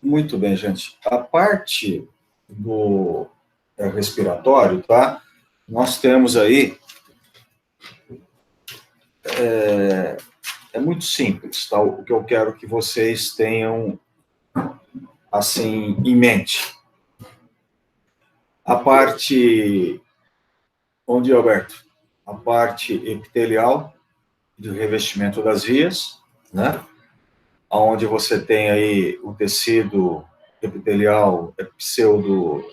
Muito bem, gente. A parte do respiratório, tá? Nós temos aí, é muito simples, tá? O que eu quero que vocês tenham, assim, em mente. A parte, onde, Alberto? A parte epitelial, do revestimento das vias, né? Onde você tem aí o tecido epitelial pseudo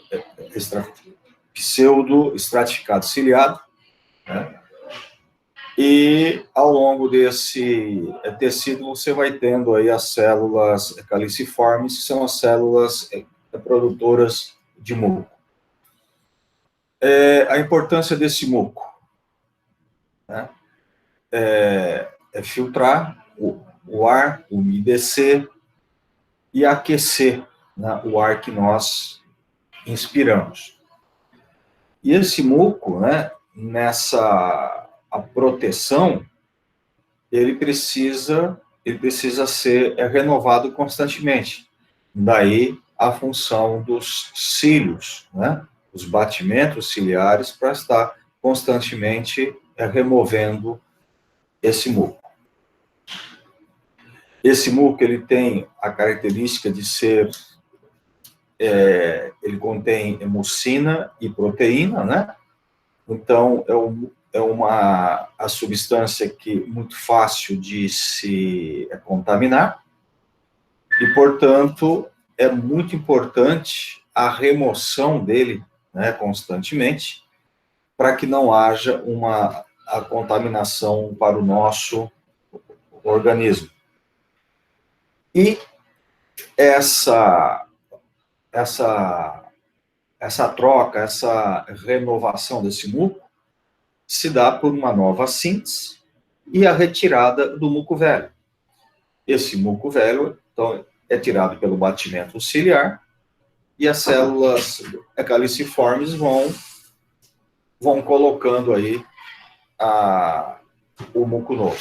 estratificado ciliado, né? E ao longo desse tecido você vai tendo aí as células caliciformes, que são as células produtoras de muco. A importância desse muco, né? É filtrar o ar, umedecer e aquecer, né, o ar que nós inspiramos. E esse muco, né, nessa a proteção, ele precisa ser renovado constantemente. Daí a função dos cílios, né, os batimentos ciliares, para estar constantemente removendo esse muco. Esse muco ele tem a característica de ser, ele contém mucina e proteína, né? Então é uma a substância que é muito fácil de se contaminar e, portanto, é muito importante a remoção dele, né, constantemente, para que não haja a contaminação para o nosso organismo. E essa troca, essa renovação desse muco se dá por uma nova síntese e a retirada do muco velho. Esse muco velho, então, é tirado pelo batimento ciliar e as células caliciformes vão colocando aí o muco novo.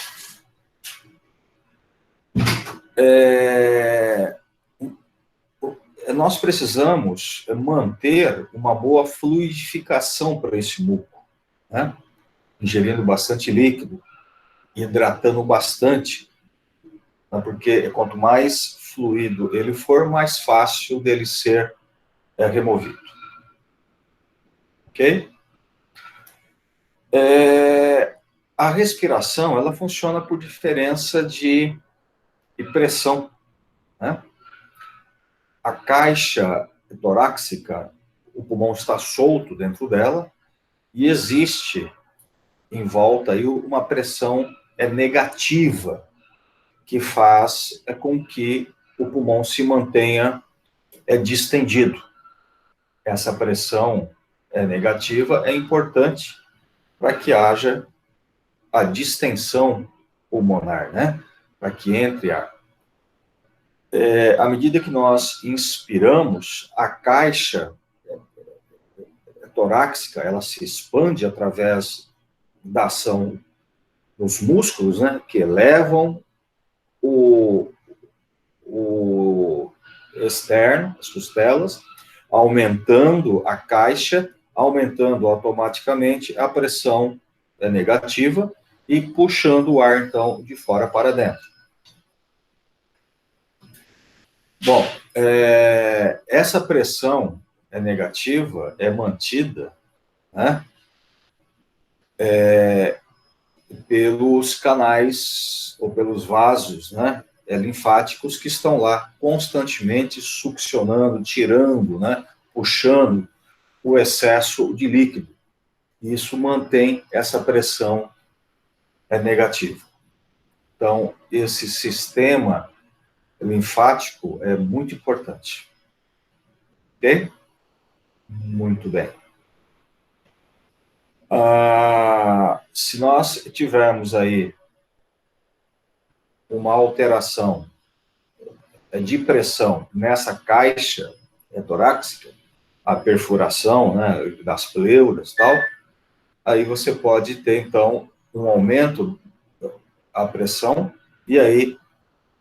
Nós precisamos manter uma boa fluidificação para esse muco, né? Ingerindo bastante líquido, hidratando bastante, né? Porque quanto mais fluido ele for, mais fácil dele ser removido. Ok? A respiração, ela funciona por diferença de pressão, né? A caixa torácica, o pulmão está solto dentro dela e existe em volta aí uma pressão negativa que faz com que o pulmão se mantenha distendido. Essa pressão negativa é importante para que haja a distensão pulmonar, né? Para que entre ar. À medida que nós inspiramos, a caixa torácica, ela se expande através da ação dos músculos, né, que elevam o externo, as costelas, aumentando a caixa, aumentando automaticamente a pressão negativa e puxando o ar, então, de fora para dentro. Bom, essa pressão negativa é mantida, né, pelos canais ou pelos vasos, né, linfáticos que estão lá constantemente succionando, tirando, né, puxando o excesso de líquido. Isso mantém essa pressão negativa. Então, esse sistema linfático é muito importante. Ok? Muito bem. Se nós tivermos aí uma alteração de pressão nessa caixa torácica, a perfuração, né, das pleuras e tal, aí você pode ter, então, um aumento da pressão, e aí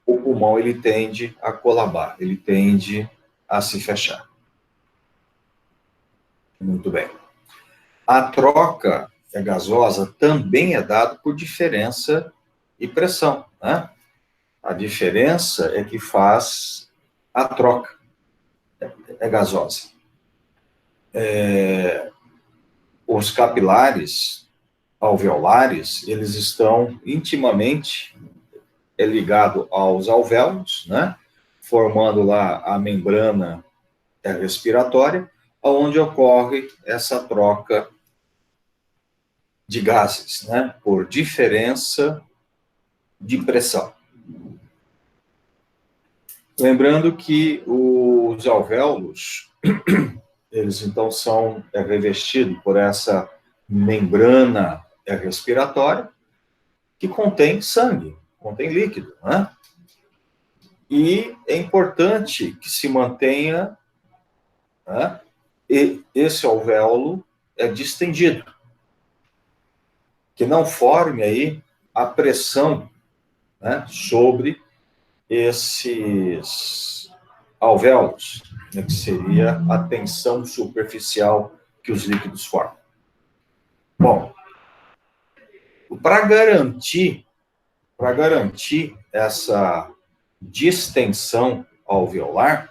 o pulmão ele tende a colabar, ele tende a se fechar. Muito bem. A troca gasosa também é dada por diferença e pressão, né? A diferença é que faz a troca gasosa. Os capilares alveolares, eles estão intimamente ligados aos alvéolos, né? Formando lá a membrana respiratória, onde ocorre essa troca de gases, né? Por diferença de pressão. Lembrando que os alvéolos, eles então são revestidos por essa membrana respiratória que contém sangue, contém líquido, né? E é importante que se mantenha, né, esse alvéolo distendido, que não forme aí a pressão, né, sobre esses alvéolos, né, que seria a tensão superficial que os líquidos formam. Bom, para garantir essa distensão alveolar,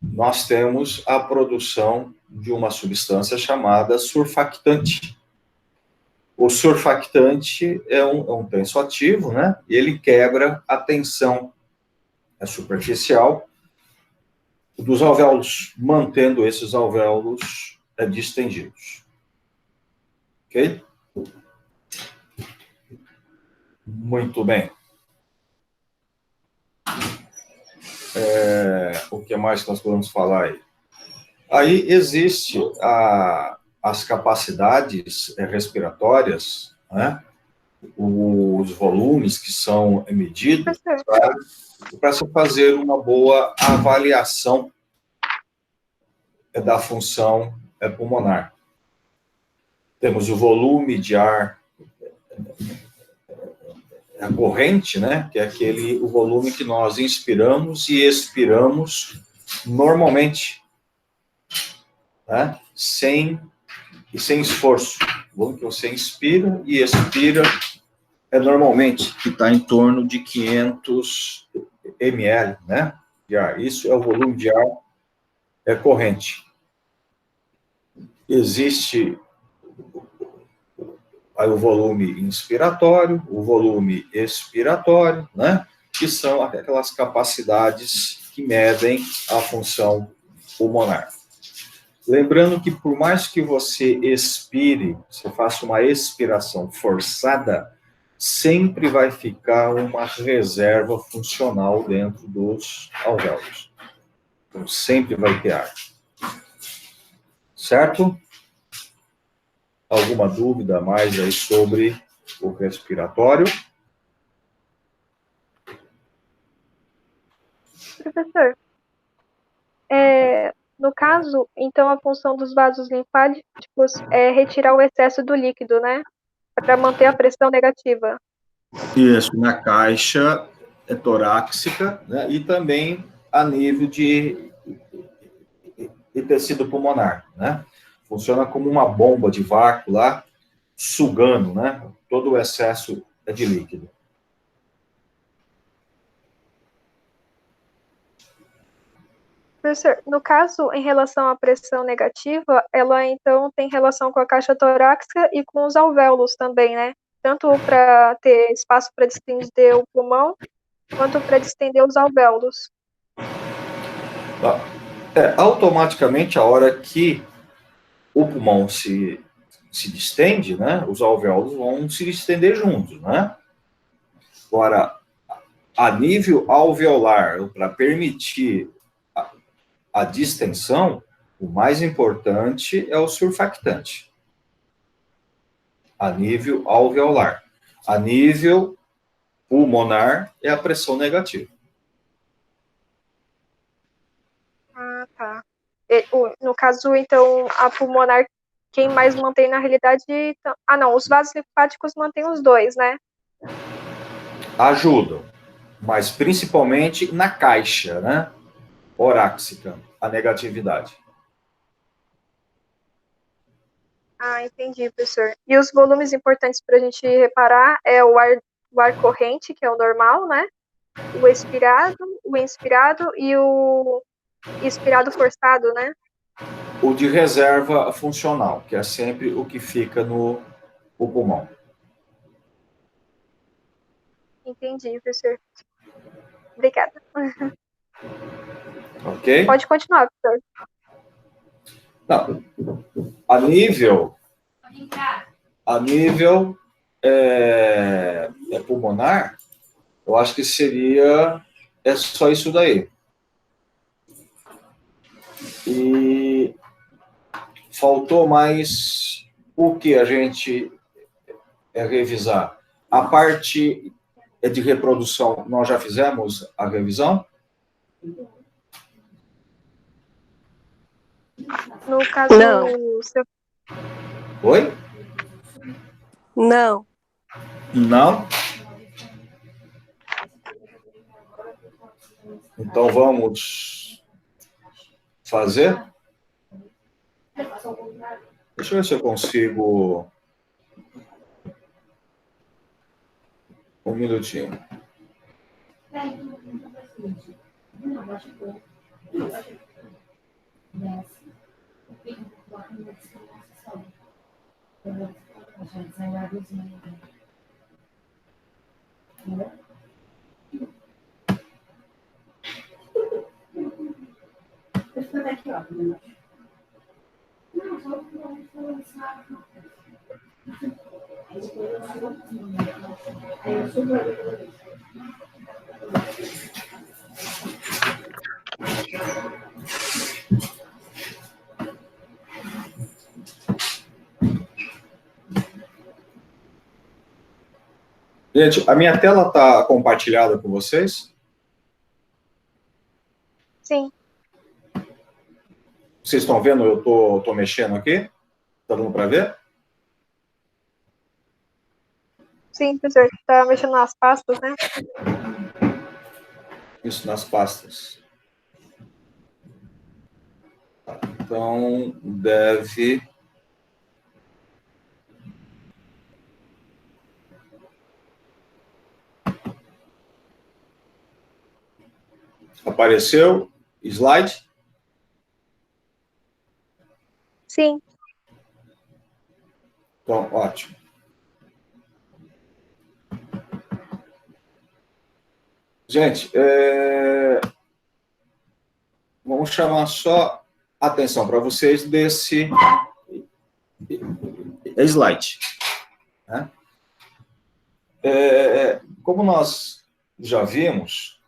nós temos a produção de uma substância chamada surfactante. O surfactante é um tensoativo, né? E ele quebra a tensão superficial dos alvéolos, mantendo esses alvéolos distendidos. Ok? Muito bem. O que mais nós podemos falar aí? Aí existe as capacidades respiratórias, né? Os volumes que são medidos para se fazer uma boa avaliação da função pulmonar. Temos o volume de ar corrente, né? Que é o volume que nós inspiramos e expiramos normalmente, né? Sem esforço. O volume que você inspira e expira normalmente, que está em torno de 500 ml, né, de ar. Isso é o volume de ar corrente. Existe aí o volume inspiratório, o volume expiratório, né, que são aquelas capacidades que medem a função pulmonar. Lembrando que por mais que você expire, você faça uma expiração forçada, sempre vai ficar uma reserva funcional dentro dos alvéolos. Então, sempre vai ter ar. Certo? Alguma dúvida mais aí sobre o respiratório? Professor, no caso, então, a função dos vasos linfáticos é retirar o excesso do líquido, né? Para manter a pressão negativa. Isso, na caixa torácica, né? E também a nível de tecido pulmonar, né? Funciona como uma bomba de vácuo lá, sugando, né? Todo o excesso de líquido. Professor, no caso, em relação à pressão negativa, ela então tem relação com a caixa torácica e com os alvéolos também, né? Tanto para ter espaço para distender o pulmão, quanto para distender os alvéolos. Automaticamente, a hora que o pulmão se distende, né, os alvéolos vão se distender juntos, né? Agora, a nível alveolar, para permitir a distensão, o mais importante é o surfactante. A nível alveolar. A nível pulmonar é a pressão negativa. Ah, tá. No caso, então, a pulmonar, quem mais mantém na realidade... Ah, não, os vasos linfáticos mantêm os dois, né? Ajudam. mas principalmente na caixa, né? Torácica, a negatividade. Ah, entendi, professor. E os volumes importantes para a gente reparar é o ar corrente, que é o normal, né? O expirado, o inspirado e o expirado forçado, né? O de reserva funcional, que é sempre o que fica no pulmão. Entendi, professor. Obrigada. Ok? Pode continuar, professor. Não, a nível pulmonar, eu acho que é só isso daí. E faltou mais o que a gente revisar. A parte de reprodução, nós já fizemos a revisão? No caso, Não. Oi? Não. Não? Então vamos fazer? Deixa eu ver se eu consigo. Um minutinho. Gente, a minha tela está compartilhada com vocês? Sim. Vocês estão vendo? Eu estou mexendo aqui? Está dando para ver? Sim, professor. Está mexendo nas pastas, né? Isso, nas pastas. Então, deve... Apareceu? Slide? Sim. Então, ótimo. Gente, vamos chamar só atenção para vocês desse slide. Né? Como nós já vimos,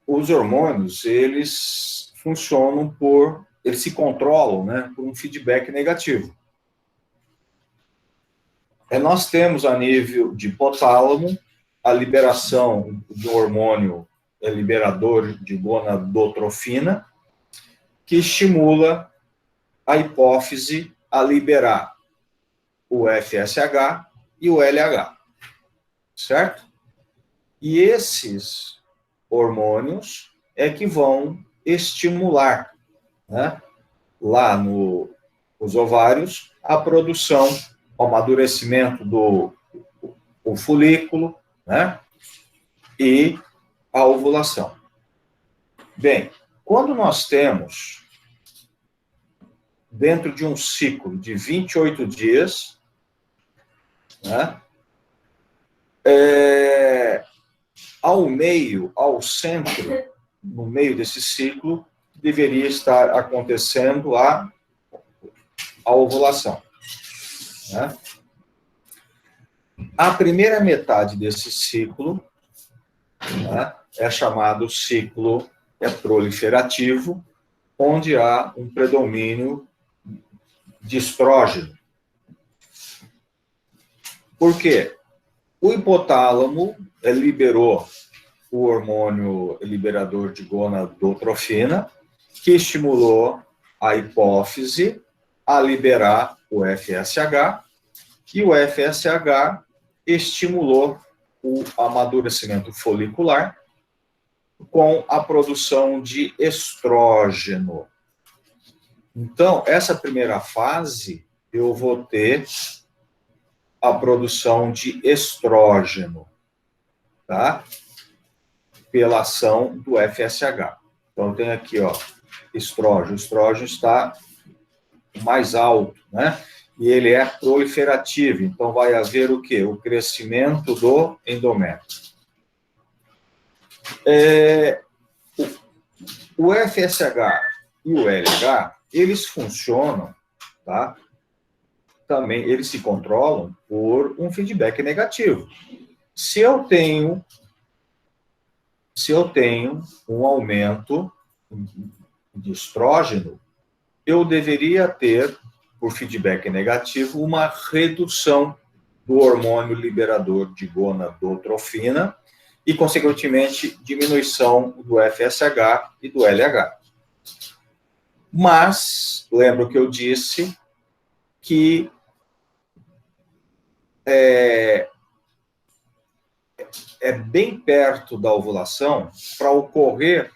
os hormônios, eles funcionam eles se controlam, né, por um feedback negativo. Nós temos a nível de hipotálamo a liberação do hormônio liberador de gonadotrofina, que estimula a hipófise a liberar o FSH e o LH, certo? E esses hormônios é que vão estimular, né, lá nos ovários a produção, o amadurecimento do folículo, né, e a ovulação. Bem, quando nós temos, dentro de um ciclo de 28 dias, né, ao centro, no meio desse ciclo, deveria estar acontecendo a ovulação. Né? A primeira metade desse ciclo, né, é chamado ciclo proliferativo, onde há um predomínio de estrógeno. Por quê? O hipotálamo liberou o hormônio liberador de gonadotrofina, que estimulou a hipófise a liberar o FSH, e o FSH estimulou o amadurecimento folicular com a produção de estrógeno. Então, essa primeira fase, eu vou ter a produção de estrógeno, tá? Pela ação do FSH. Então, tem aqui, ó, estrógeno. O estrógeno está mais alto, né? E ele é proliferativo. Então, vai haver o quê? O crescimento do endométrio. O FSH e o LH, eles funcionam, tá? Também, eles se controlam por um feedback negativo. Se eu tenho um aumento de estrógeno, eu deveria ter, por feedback negativo, uma redução do hormônio liberador de gonadotrofina e, consequentemente, diminuição do FSH e do LH. Mas, lembro que eu disse que é bem perto da ovulação, para ocorrer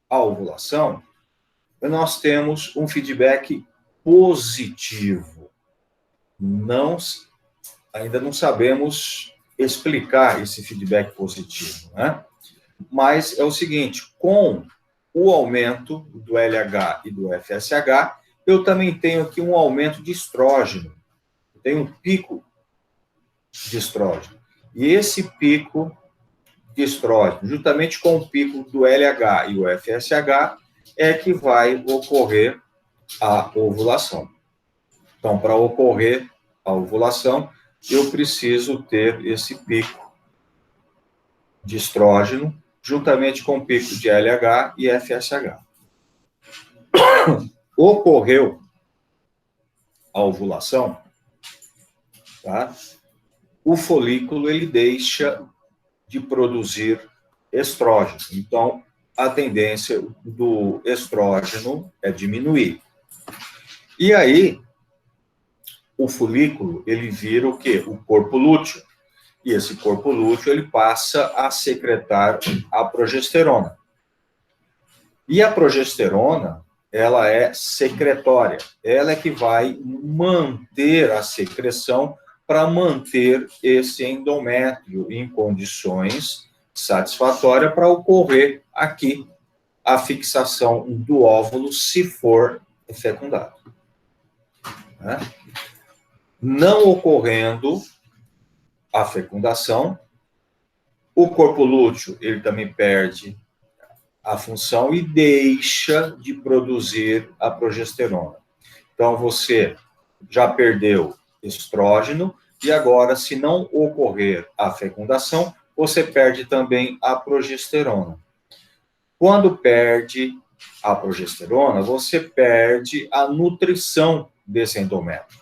a ovulação, nós temos um feedback positivo. Ainda não sabemos explicar esse feedback positivo, né? Mas é o seguinte, com o aumento do LH e do FSH, eu também tenho aqui um aumento de estrógeno. Eu tenho um pico de estrógeno. E esse pico de estrógeno, juntamente com o pico do LH e o FSH, é que vai ocorrer a ovulação. Então, para ocorrer a ovulação, eu preciso ter esse pico de estrógeno, juntamente com o pico de LH e FSH. Ocorreu a ovulação, tá? O folículo, ele deixa de produzir estrógeno. Então, a tendência do estrógeno é diminuir. E aí, o folículo, ele vira o quê? O corpo lúteo. E esse corpo lúteo, ele passa a secretar a progesterona. E a progesterona, ela é secretória. Ela é que vai manter a secreção para manter esse endométrio em condições satisfatórias para ocorrer aqui a fixação do óvulo, se for fecundado. Né? Não ocorrendo a fecundação, o corpo lúteo, ele também perde a função e deixa de produzir a progesterona. Então, você já perdeu estrógeno e agora, se não ocorrer a fecundação, você perde também a progesterona. Quando perde a progesterona, você perde a nutrição desse endométrio.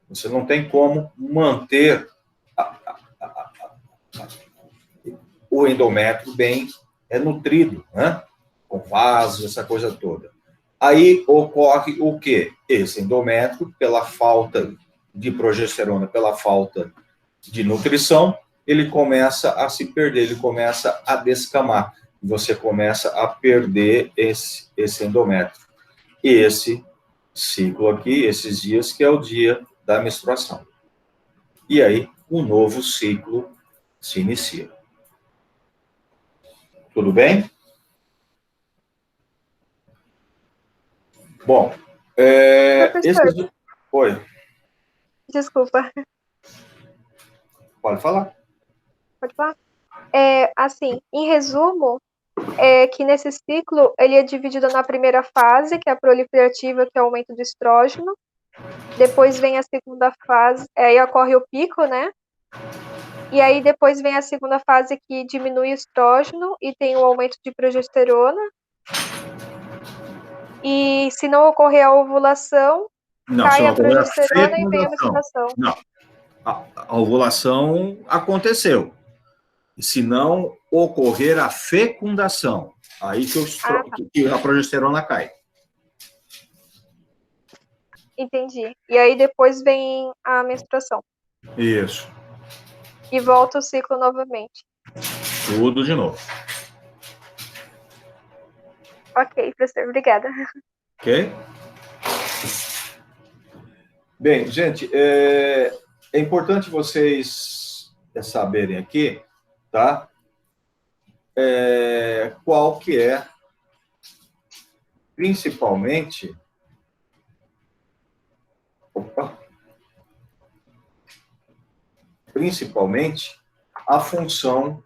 Você não tem como manter o endométrio bem nutrido, né? Com vasos, essa coisa toda. Aí ocorre o quê? Esse endométrio, pela falta de progesterona, pela falta de nutrição, ele começa a se perder, ele começa a descamar. Você começa a perder esse endométrio. E esse ciclo aqui, esses dias, que é o dia da menstruação. E aí, um novo ciclo se inicia. Tudo bem? Bom, Oi. Desculpa. Pode falar. Pode falar? Assim, em resumo, que nesse ciclo ele é dividido na primeira fase, que é a proliferativa, que é o aumento do estrógeno. Depois vem a segunda fase, aí ocorre o pico, né? E aí depois vem a segunda fase que diminui o estrógeno e tem o aumento de progesterona. E se não ocorrer a ovulação, cai a progesterona e vem a menstruação. Não, a ovulação aconteceu. Se não ocorrer a fecundação, aí que a progesterona cai. Entendi. E aí depois vem a menstruação. Isso. E volta o ciclo novamente. Tudo de novo. Ok, professor, obrigada. Ok? Bem, gente, é importante vocês saberem aqui, tá? Qual que é, principalmente, a função,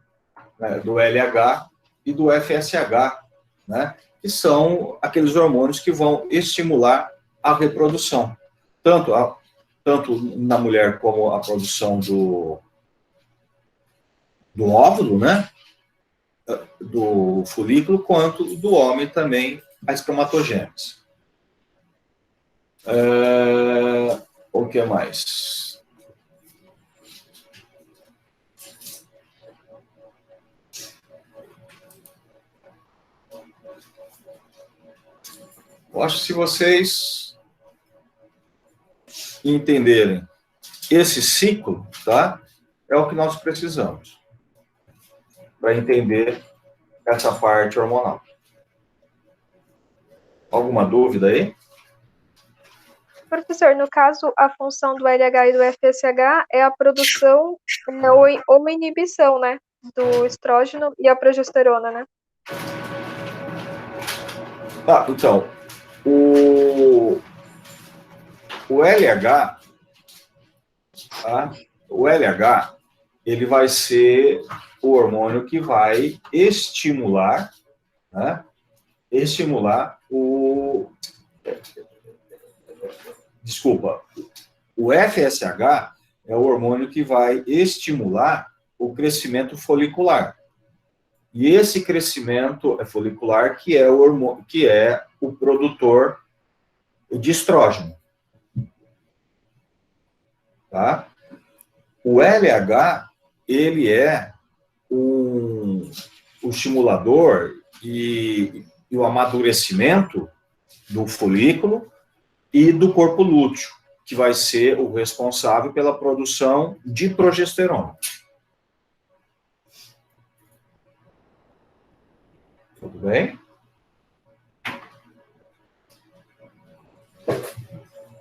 né, do LH e do FSH, né, que são aqueles hormônios que vão estimular a reprodução, tanto na mulher como a produção do óvulo, né, do folículo, quanto do homem também, a espermatogênese. O que mais? Eu acho que se vocês entenderem esse ciclo, tá, é o que nós precisamos para entender essa parte hormonal. Alguma dúvida aí? Professor, no caso, a função do LH e do FSH é a produção ou inibição, né? Do estrógeno e a progesterona, né? Então, o LH, tá? O LH, ele vai ser o hormônio que vai estimular, né? Estimular Desculpa. O FSH é o hormônio que vai estimular o crescimento folicular. E esse crescimento folicular que é o hormônio, que é o produtor de estrógeno. Tá? O LH, ele é o estimulador e o amadurecimento do folículo e do corpo lúteo, que vai ser o responsável pela produção de progesterona. Tudo bem?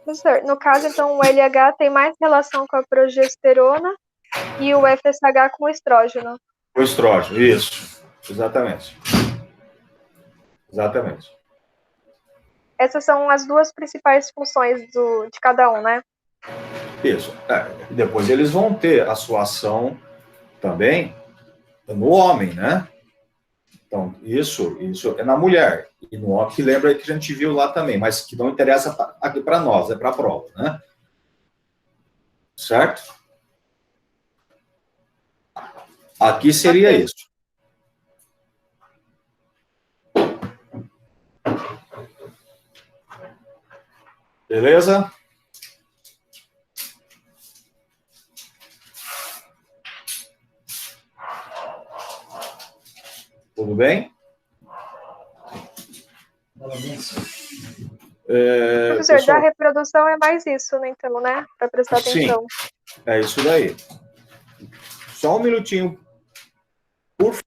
Professor, no caso, então, o LH tem mais relação com a progesterona e o FSH com o estrógeno. O estrógeno, isso. Exatamente. Exatamente. Essas são as duas principais funções de cada um, né? Isso. Depois eles vão ter a sua ação também no homem, né? Então, isso é na mulher. E no homem, que lembra que a gente viu lá também, mas que não interessa aqui para nós, é para a prova, né? Certo? Aqui seria Ok. isso. Beleza? Tudo bem? Professor, da Pessoal, reprodução é mais isso, né, então, né? Para prestar sim, atenção. é isso daí. Só um minutinho, por favor.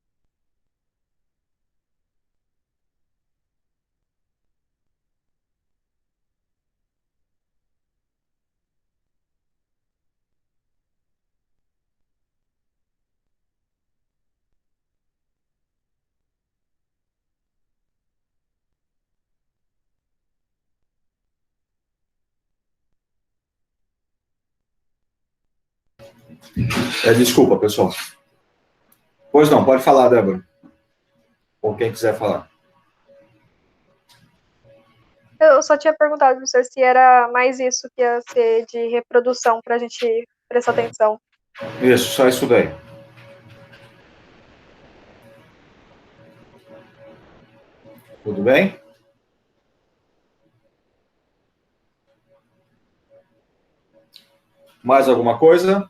Desculpa, pessoal. Pois não, pode falar, Débora. Ou quem quiser falar. Eu só tinha perguntado, professor, se era mais isso que ia ser de reprodução para a gente prestar atenção. Isso, só isso daí. Tudo bem? Mais alguma coisa?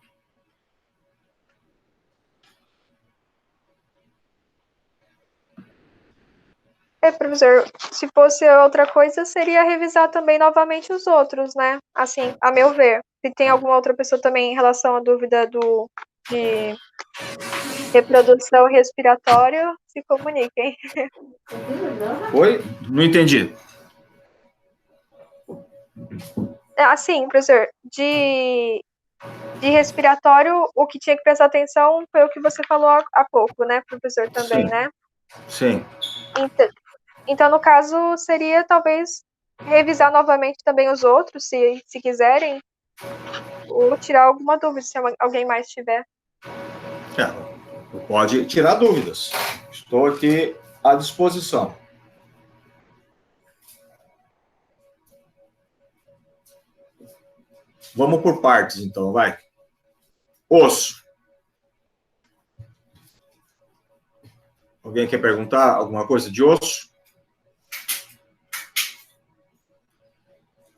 Professor, se fosse outra coisa, seria revisar também novamente os outros, né? Assim, a meu ver. Se tem alguma outra pessoa também em relação à dúvida de reprodução respiratória se comuniquem. Oi? Não entendi. Assim, professor, de respiratório, o que tinha que prestar atenção foi o que você falou há pouco, né, professor, também, Sim. né? Sim. Então, no caso, seria talvez revisar novamente também os outros, se quiserem, ou tirar alguma dúvida, se alguém mais tiver. Pode tirar dúvidas. Estou aqui à disposição. Vamos por partes, então, vai. Osso. Alguém quer perguntar alguma coisa de osso?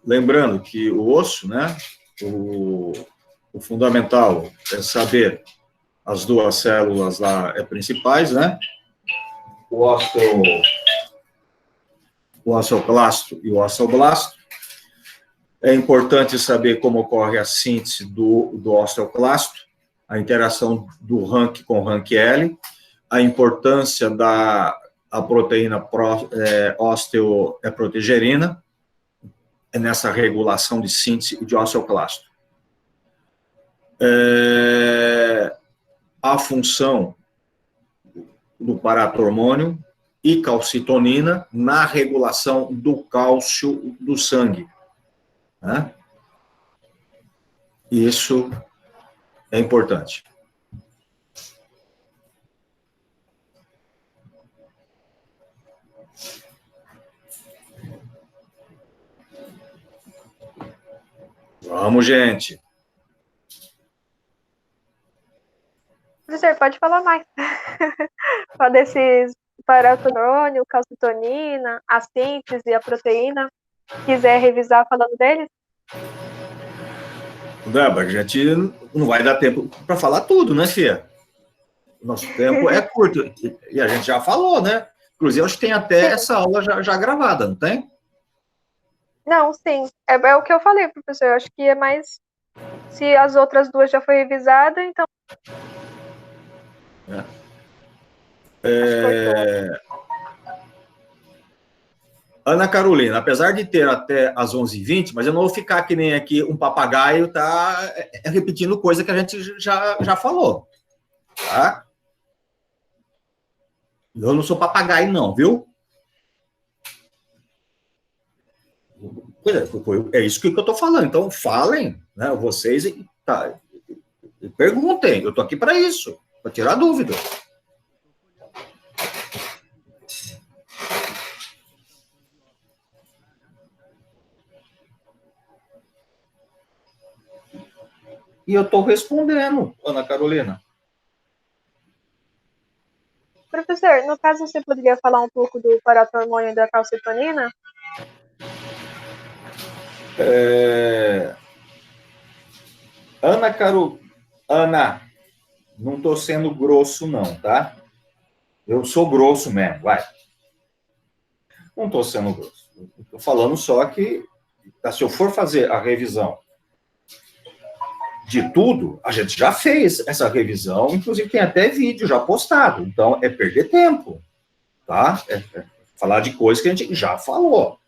Lembrando que o osso, né, o fundamental é saber as duas células lá principais, né? O osteoclasto e o osteoblasto. É importante saber como ocorre a síntese do osteoclasto, a interação do RANQ com o RANQ-L, a importância da proteína osteoprotegerina nessa regulação de síntese de osteoclasto. A função do paratormônio e calcitonina na regulação do cálcio do sangue. Né? Isso é importante. Vamos, gente. Professor, pode falar mais. Só desses paratormônio, calcitonina, a síntese, a proteína. Quiser revisar falando deles? Débora, a gente não vai dar tempo para falar tudo, né, Fia? Nosso tempo é curto. E a gente já falou, né? Inclusive, acho que tem até essa aula já gravada, não tem? Não, sim. É o que eu falei, professor. Eu acho que é mais... Se as outras duas já foi revisada, então... Ana Carolina, apesar de ter até às 11h20, mas eu não vou ficar que nem aqui um papagaio, tá repetindo coisa que a gente já falou, tá? Eu não sou papagaio, não, viu? É isso que eu estou falando. Então, falem, né? Vocês tá, perguntem. Eu estou aqui para isso, para tirar dúvida. E eu estou respondendo, Ana Carolina. Professor, no caso, você poderia falar um pouco do paratormônio e da calcitonina? Ana, não estou sendo grosso, não, tá? Eu sou grosso mesmo, vai. Não estou sendo grosso. Estou falando só que, se eu for fazer a revisão de tudo, a gente já fez essa revisão, inclusive tem até vídeo já postado. Então, é perder tempo, tá? Falar de coisas que a gente já falou.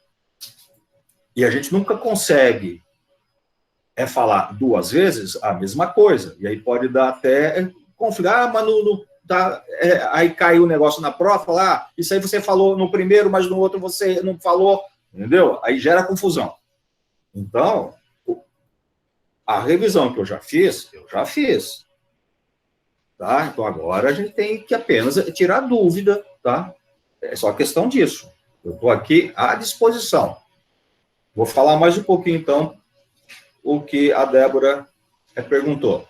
E a gente nunca consegue falar duas vezes a mesma coisa. E aí pode dar até confligar, mas aí caiu o negócio na prova, falar, isso aí você falou no primeiro, mas no outro você não falou, entendeu? Aí gera confusão. Então, a revisão que eu já fiz. Tá? Então, agora a gente tem que apenas tirar dúvida, tá? É só questão disso. Eu estou aqui à disposição. Vou falar mais um pouquinho, então, o que a Débora perguntou.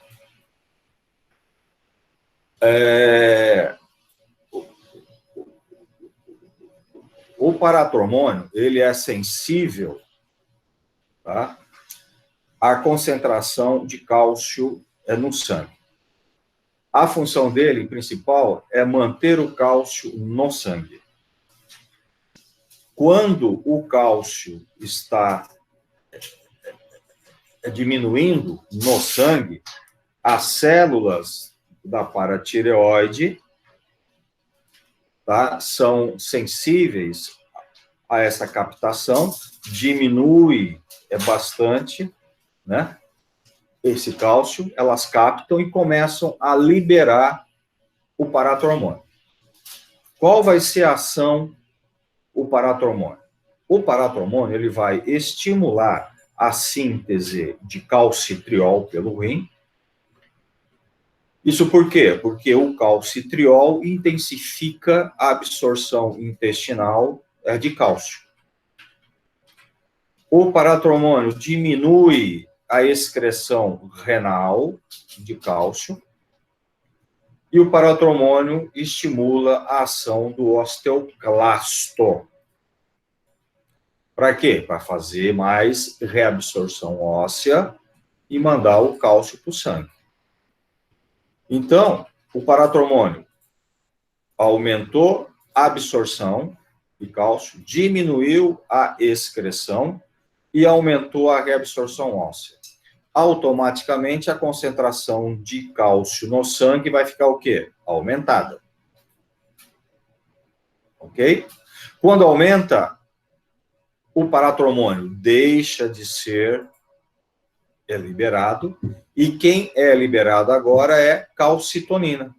O paratormônio, ele é sensível, tá, à concentração de cálcio no sangue. A função dele, principal, é manter o cálcio no sangue. Quando o cálcio está diminuindo no sangue, as células da paratireoide, tá, são sensíveis a essa captação, diminui bastante, né, esse cálcio, elas captam e começam a liberar o paratormônio. Qual vai ser a ação do paratormônio? O paratormônio ele vai estimular a síntese de calcitriol pelo rim. Isso por quê? Porque o calcitriol intensifica a absorção intestinal de cálcio. O paratormônio diminui a excreção renal de cálcio e o paratormônio estimula a ação do osteoclasto. Para quê? Para fazer mais reabsorção óssea e mandar o cálcio para o sangue. Então, o paratormônio aumentou a absorção de cálcio, diminuiu a excreção e aumentou a reabsorção óssea. Automaticamente, a concentração de cálcio no sangue vai ficar o quê? Aumentada. Ok? Quando aumenta, o paratormônio deixa de ser liberado, e quem é liberado agora é calcitonina.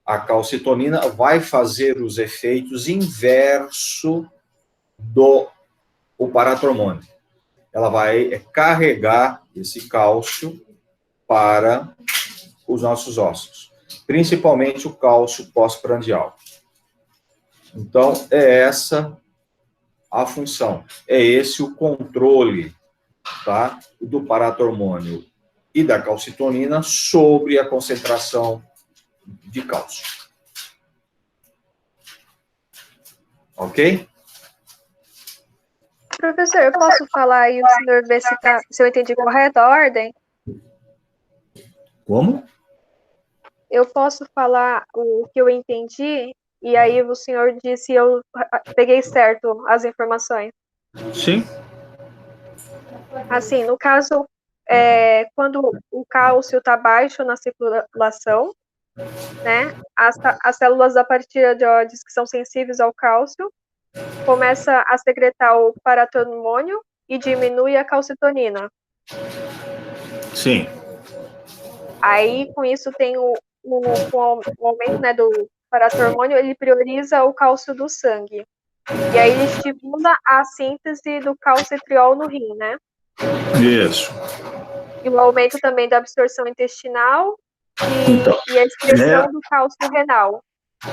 A calcitonina vai fazer os efeitos inverso do paratormônio. Ela vai carregar esse cálcio para os nossos ossos, principalmente o cálcio pós-prandial. Então, é essa a função, é esse o controle, tá, do paratormônio e da calcitonina sobre a concentração de cálcio. Ok? Professor, eu posso falar aí, o senhor ver se eu entendi correto a ordem? Como? Eu posso falar o que eu entendi, e aí o senhor diz se eu peguei certo as informações. Sim. Assim, no caso, quando o cálcio está baixo na circulação, né, as células da paratireoides que são sensíveis ao cálcio começa a secretar o paratormônio e diminui a calcitonina. Sim. Aí, com isso, tem o aumento, né, do paratormônio, ele prioriza o cálcio do sangue. E aí ele estimula a síntese do calcitriol no rim, né? Isso. E o aumento também da absorção intestinal e a excreção do cálcio renal.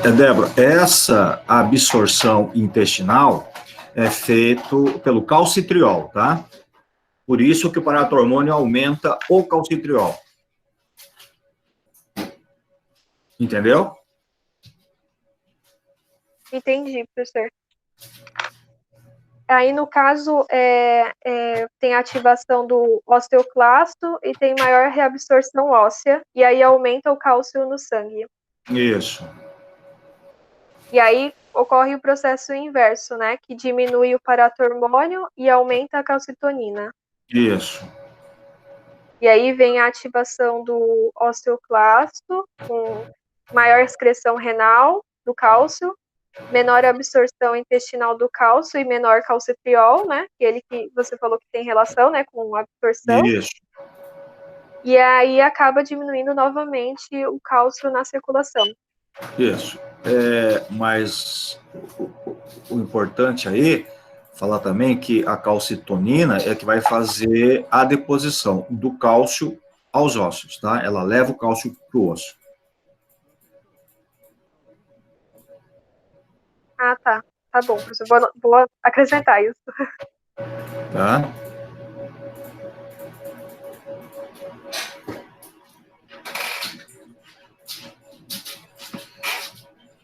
Débora, essa absorção intestinal é feito pelo calcitriol, tá? Por isso que o paratormônio aumenta o calcitriol. Entendeu? Entendi, professor. Aí, no caso, tem a ativação do osteoclasto e tem maior reabsorção óssea, e aí aumenta o cálcio no sangue. Isso. E aí ocorre o processo inverso, né? Que diminui o paratormônio e aumenta a calcitonina. Isso. E aí vem a ativação do osteoclasto, com maior excreção renal do cálcio, menor absorção intestinal do cálcio e menor calcitriol, né? Ele que você falou que tem relação, né, com a absorção. Isso. E aí acaba diminuindo novamente o cálcio na circulação. Isso. Mas o importante aí, falar também que a calcitonina é que vai fazer a deposição do cálcio aos ossos, tá? Ela leva o cálcio para o osso. Ah, tá. Tá bom, professor. Vou acrescentar isso. Tá?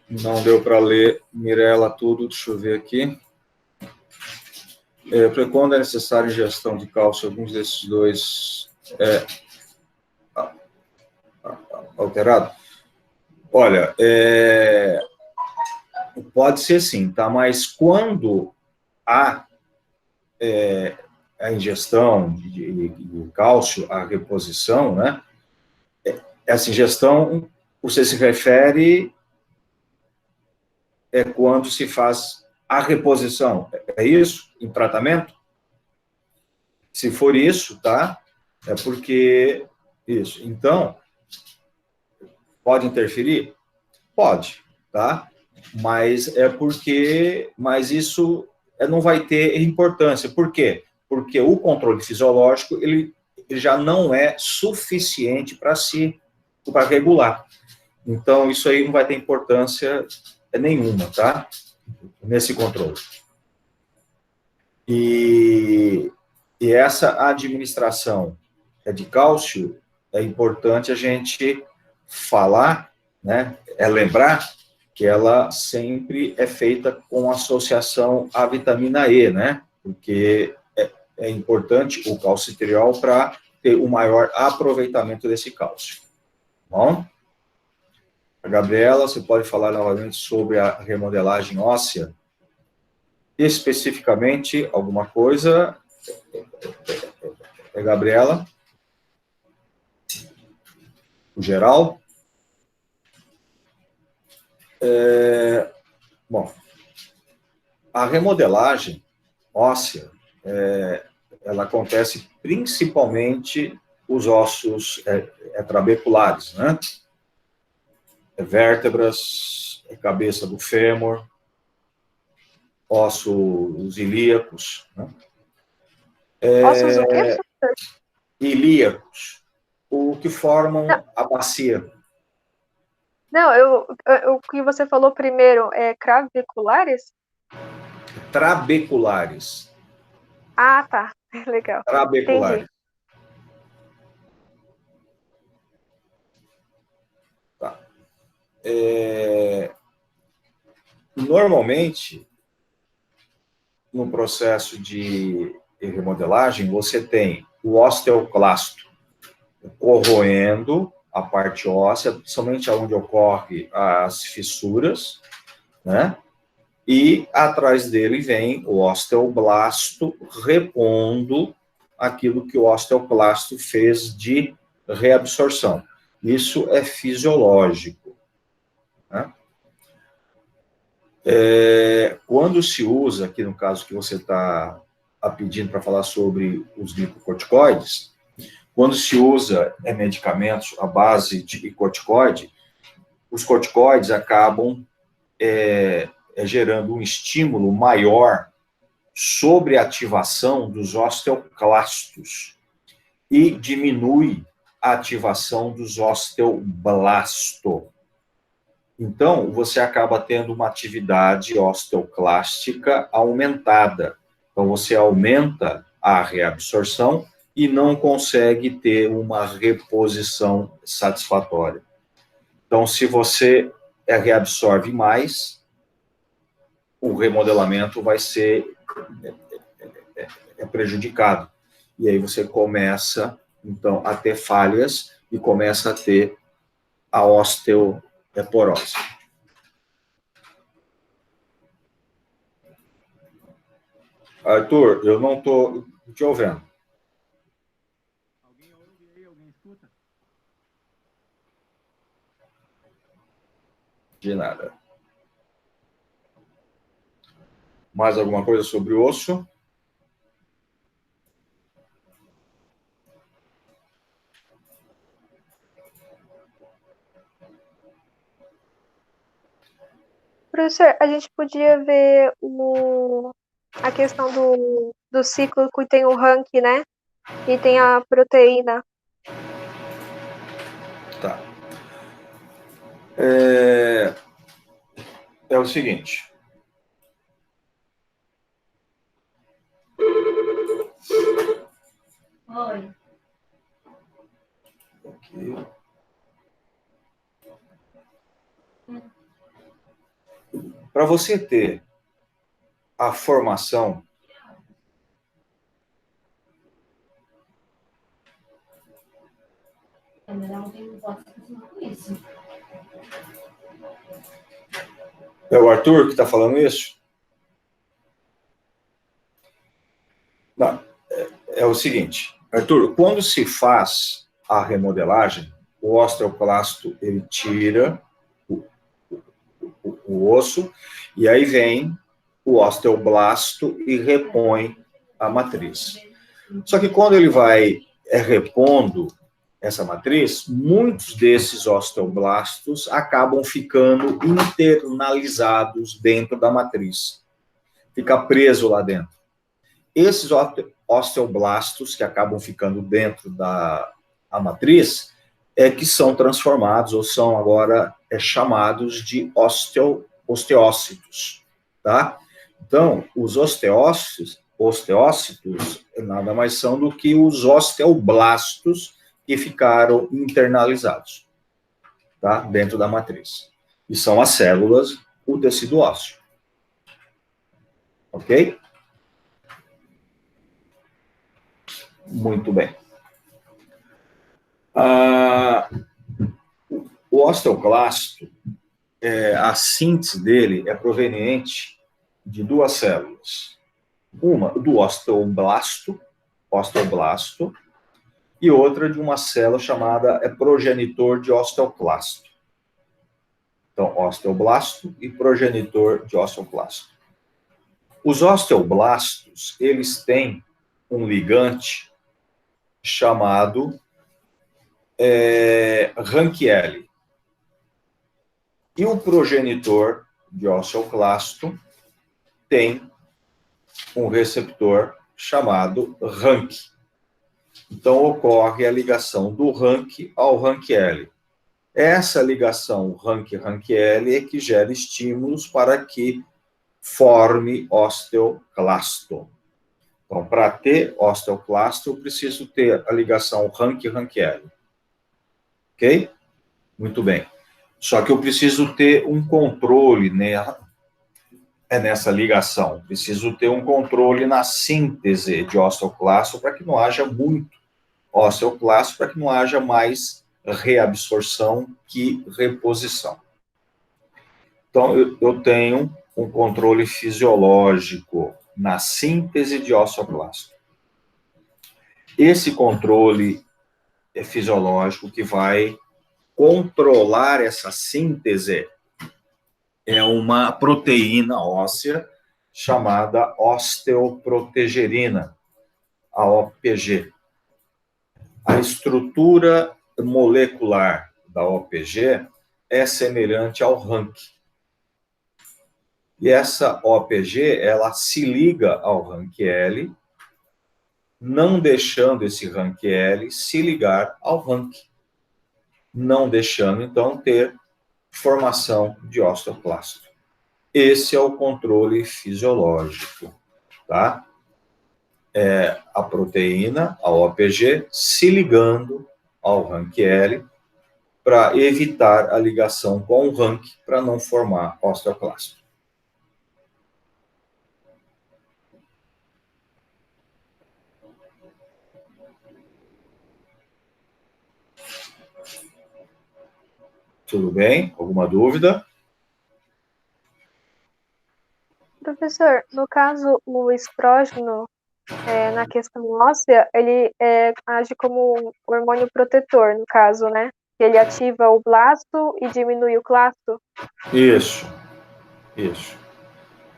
Não deu para ler, Mirela, tudo. Deixa eu ver aqui. Quando é necessária ingestão de cálcio, alguns desses dois alterado? Olha, pode ser sim, tá? Mas quando há a ingestão de cálcio, a reposição, né? essa ingestão, você se refere quando se faz a reposição, é isso? Em tratamento? Se for isso, tá? É porque isso. Então, pode interferir? Pode, tá? Mas isso não vai ter importância. Por quê? Porque o controle fisiológico, ele já não é suficiente para regular. Então, isso aí não vai ter importância nenhuma, tá? Nesse controle. E essa administração de cálcio, é importante a gente falar, né? Lembrar que ela sempre é feita com associação à vitamina E, né? Porque é importante o calcitriol para ter o maior aproveitamento desse cálcio. Bom? A Gabriela, você pode falar novamente sobre a remodelagem óssea? Especificamente, alguma coisa? Gabriela? O geral? Bom, a remodelagem óssea, ela acontece principalmente os ossos trabeculares, né? Vértebras, cabeça do fêmur, ossos ilíacos, né? Ossos o quê? Ilíacos, o que formam a bacia. Não, o que você falou primeiro é craviculares? Trabeculares. Ah, tá. Legal. Trabeculares. Entendi. Tá. Normalmente, no processo de remodelagem, você tem o osteoclasto corroendo a parte óssea, somente onde ocorre as fissuras, né? E atrás dele vem o osteoblasto repondo aquilo que o osteoclasto fez de reabsorção. Isso é fisiológico, né? Quando se usa, aqui no caso que você está pedindo para falar sobre os glicocorticoides, quando se usa medicamentos à base de corticoide, os corticoides acabam gerando um estímulo maior sobre a ativação dos osteoclastos e diminui a ativação dos osteoblastos. Então, você acaba tendo uma atividade osteoclástica aumentada. Então, você aumenta a reabsorção e não consegue ter uma reposição satisfatória. Então, se você reabsorve mais, o remodelamento vai ser prejudicado. E aí você começa, então, a ter falhas e começa a ter a osteoporose. Arthur, eu não estou te ouvindo. Alguém ouve aí? Alguém escuta? De nada. Mais alguma coisa sobre o osso? Professor, a gente podia ver a questão do ciclo que tem o rank, né? E tem a proteína. Tá. É o seguinte. Oi. Aqui. Para você ter a formação Não tem voto com isso. é o Arthur que está falando isso? Não, é o seguinte, Arthur, quando se faz a remodelagem, o osteoclasto ele tira o osso, e aí vem o osteoblasto e repõe a matriz. Só que quando ele vai repondo essa matriz, muitos desses osteoblastos acabam ficando internalizados dentro da matriz. Fica preso lá dentro. Esses osteoblastos que acabam ficando dentro da matriz que são transformados ou são agora chamados de osteócitos, tá? Então, os osteócitos nada mais são do que os osteoblastos que ficaram internalizados, tá? Dentro da matriz. E são as células, o tecido ósseo. Ok? Muito bem. O osteoclasto, a síntese dele é proveniente de duas células. Uma do osteoblasto, e outra de uma célula chamada progenitor de osteoclasto. Então, osteoblasto e progenitor de osteoclasto. Os osteoblastos, eles têm um ligante chamado Rank-L. E o progenitor de osteoclasto tem um receptor chamado RANK. Então, ocorre a ligação do RANK ao RANK-L. Essa ligação RANK-RANK-L é que gera estímulos para que forme osteoclasto. Então, para ter osteoclasto, eu preciso ter a ligação RANK-RANK-L. Ok? Muito bem. Só que eu preciso ter um controle nessa ligação. Preciso ter um controle na síntese de osteoclasto para que não haja muito osteoclasto, para que não haja mais reabsorção que reposição. Então, eu tenho um controle fisiológico na síntese de osteoclasto. Esse controle fisiológico que vai controlar essa síntese é uma proteína óssea chamada osteoprotegerina, a OPG. A estrutura molecular da OPG é semelhante ao RANK. E essa OPG, ela se liga ao RANK-L, não deixando esse RANK-L se ligar ao RANK, não deixando, então, ter formação de osteoclasto. Esse é o controle fisiológico, tá? É a proteína, a OPG, se ligando ao RANK-L para evitar a ligação com o RANK para não formar osteoclasto. Tudo bem? Alguma dúvida? Professor, no caso, o estrógeno, na questão óssea, ele age como um hormônio protetor, no caso, né? Ele ativa o blasto e diminui o clasto? Isso.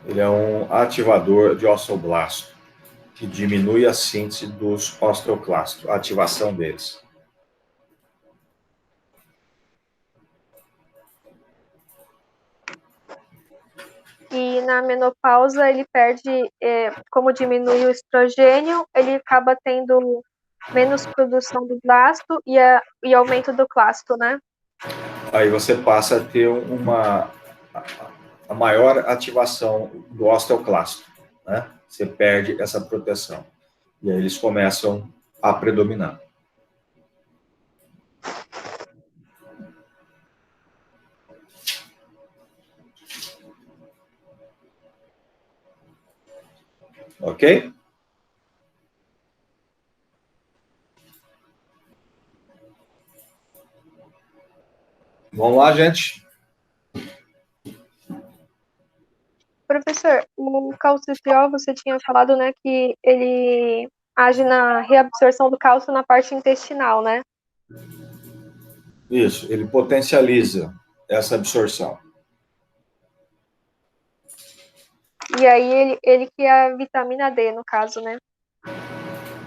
Ele é um ativador de osteoblasto, que diminui a síntese dos osteoclastos, a ativação deles. E na menopausa ele perde, como diminui o estrogênio, ele acaba tendo menos produção do blasto e aumento do clasto, né? Aí você passa a ter a maior ativação do osteoclasto, né? Você perde essa proteção. E aí eles começam a predominar. Ok? Vamos lá, gente. Professor, o calcitriol, você tinha falado, né, que ele age na reabsorção do cálcio na parte intestinal, né? Isso, ele potencializa essa absorção. E aí ele que é a vitamina D, no caso, né?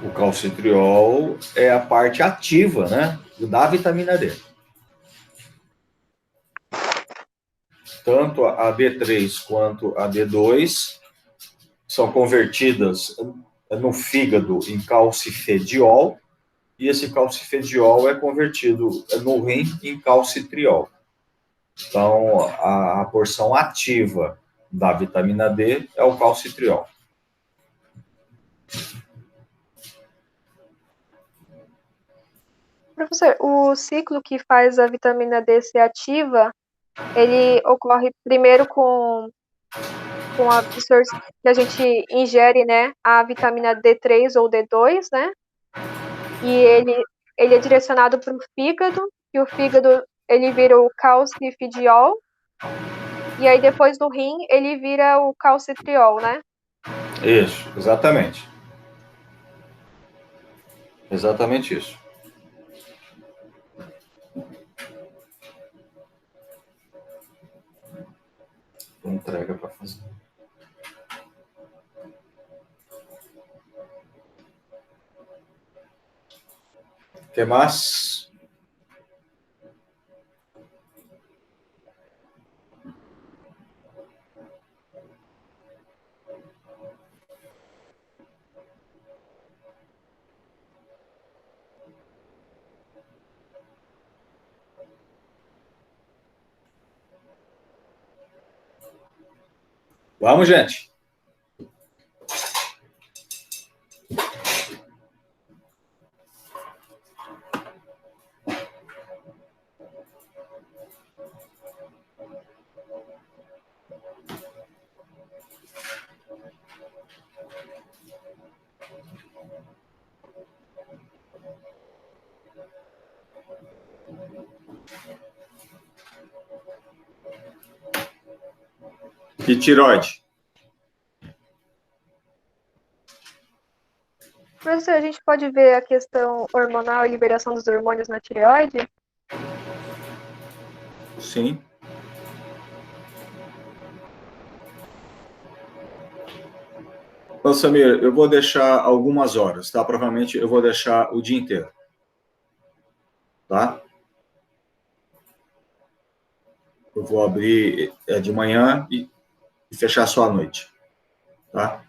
O calcitriol é a parte ativa, né, da vitamina D. Tanto a D3 quanto a D2 são convertidas no fígado em calcifediol, e esse calcifediol é convertido no rim em calcitriol. Então, a porção ativa da vitamina D é o calcitriol. Professor, o ciclo que faz a vitamina D ser ativa, ele ocorre primeiro com a absorção que a gente ingere, né, a vitamina D3 ou D2, né? E ele é direcionado para o fígado, e o fígado ele vira o calcifidiol, e aí depois do rim ele vira o calcitriol, né? Isso, exatamente. Exatamente isso. Entrega para fazer. O que mais? Vamos, gente. E tiroide? Professor, a gente pode ver a questão hormonal e liberação dos hormônios na tireoide? Sim. Então, Samir, eu vou deixar algumas horas, tá? Provavelmente eu vou deixar o dia inteiro. Tá? Eu vou abrir de manhã e fechar só à noite. Tá?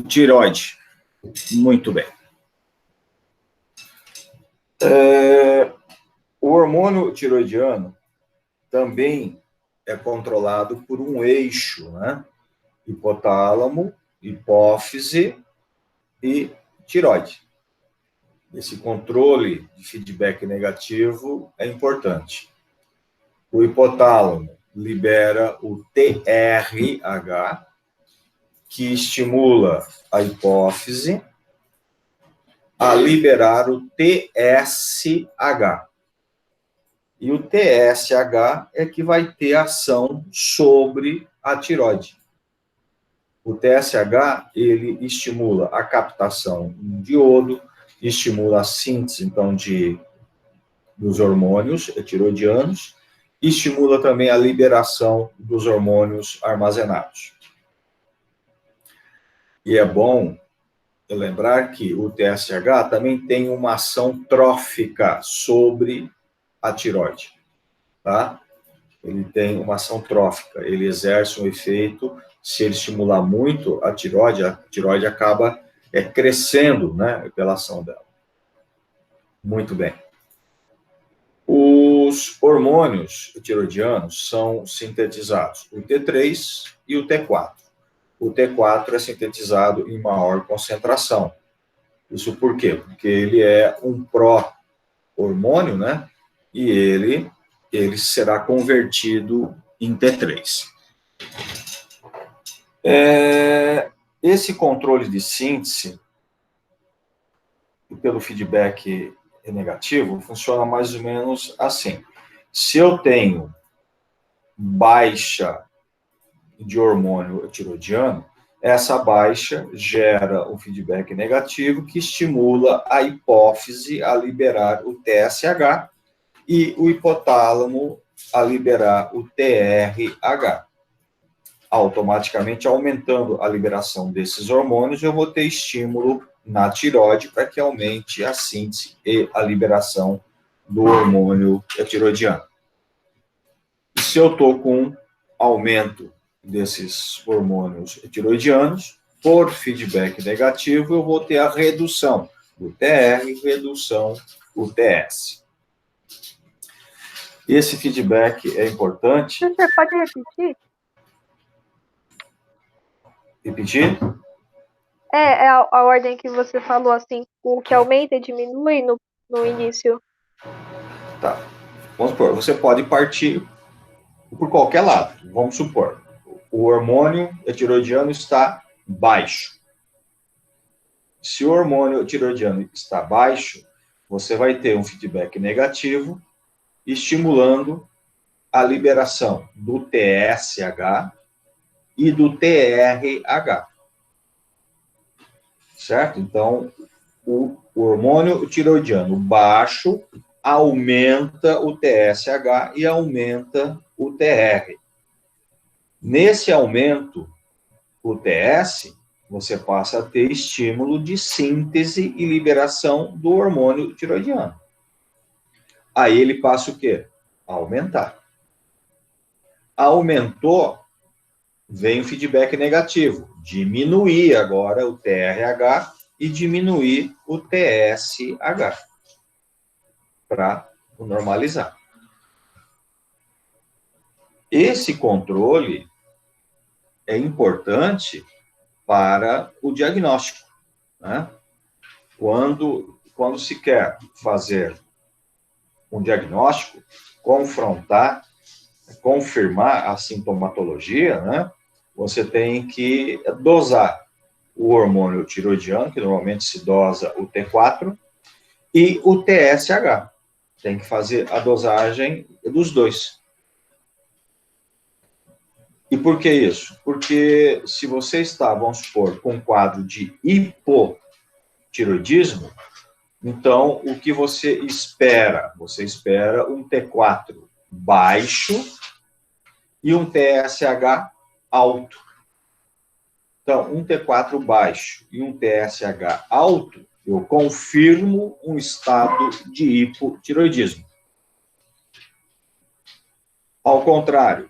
Tireoide. Muito bem. O hormônio tiroidiano também é controlado por um eixo, né? Hipotálamo, hipófise e tireoide. Esse controle de feedback negativo é importante. O hipotálamo libera o TRH, que estimula a hipófise a liberar o TSH. E o TSH é que vai ter ação sobre a tireoide. O TSH, ele estimula a captação de iodo, estimula a síntese, então, dos hormônios tiroidianos, estimula também a liberação dos hormônios armazenados. E é bom lembrar que o TSH também tem uma ação trófica sobre a tireoide, tá? Ele tem uma ação trófica, ele exerce um efeito, se ele estimular muito a tireoide acaba crescendo, né, pela ação dela. Muito bem. Os hormônios tiroidianos são sintetizados, o T3 e o T4. O T4 é sintetizado em maior concentração. Isso por quê? Porque ele é um pró-hormônio, né? E ele será convertido em T3. Esse controle de síntese, pelo feedback negativo, funciona mais ou menos assim. Se eu tenho baixa de hormônio tiroidiano, essa baixa gera um feedback negativo que estimula a hipófise a liberar o TSH e o hipotálamo a liberar o TRH. Automaticamente aumentando a liberação desses hormônios, eu vou ter estímulo na tireoide para que aumente a síntese e a liberação do hormônio tiroidiano. E se eu estou com aumento desses hormônios tiroidianos, por feedback negativo, eu vou ter a redução do TR, redução do TS. Esse feedback é importante. Você pode repetir? Repetir? É a ordem que você falou, assim, o que aumenta e diminui no início. Tá. Vamos supor, você pode partir por qualquer lado. Vamos supor, o hormônio tiroidiano está baixo. Se o hormônio tiroidiano está baixo, você vai ter um feedback negativo, estimulando a liberação do TSH e do TRH. Certo? Então, o hormônio tiroidiano baixo aumenta o TSH e aumenta o TR. Nesse aumento, o TS, você passa a ter estímulo de síntese e liberação do hormônio tiroidiano. Aí ele passa o quê? A aumentar. Aumentou, vem o feedback negativo. Diminuir agora o TRH e diminuir o TSH para normalizar. Esse controle é importante para o diagnóstico, né? Quando se quer fazer um diagnóstico, confirmar a sintomatologia, né? Você tem que dosar o hormônio tiroidiano, que normalmente se dosa o T4, e o TSH. Tem que fazer a dosagem dos dois. E por que isso? Porque se você está, vamos supor, com um quadro de hipotiroidismo, então o que você espera? Você espera um T4 baixo e um TSH alto. Então, um T4 baixo e um TSH alto, eu confirmo um estado de hipotiroidismo. Ao contrário,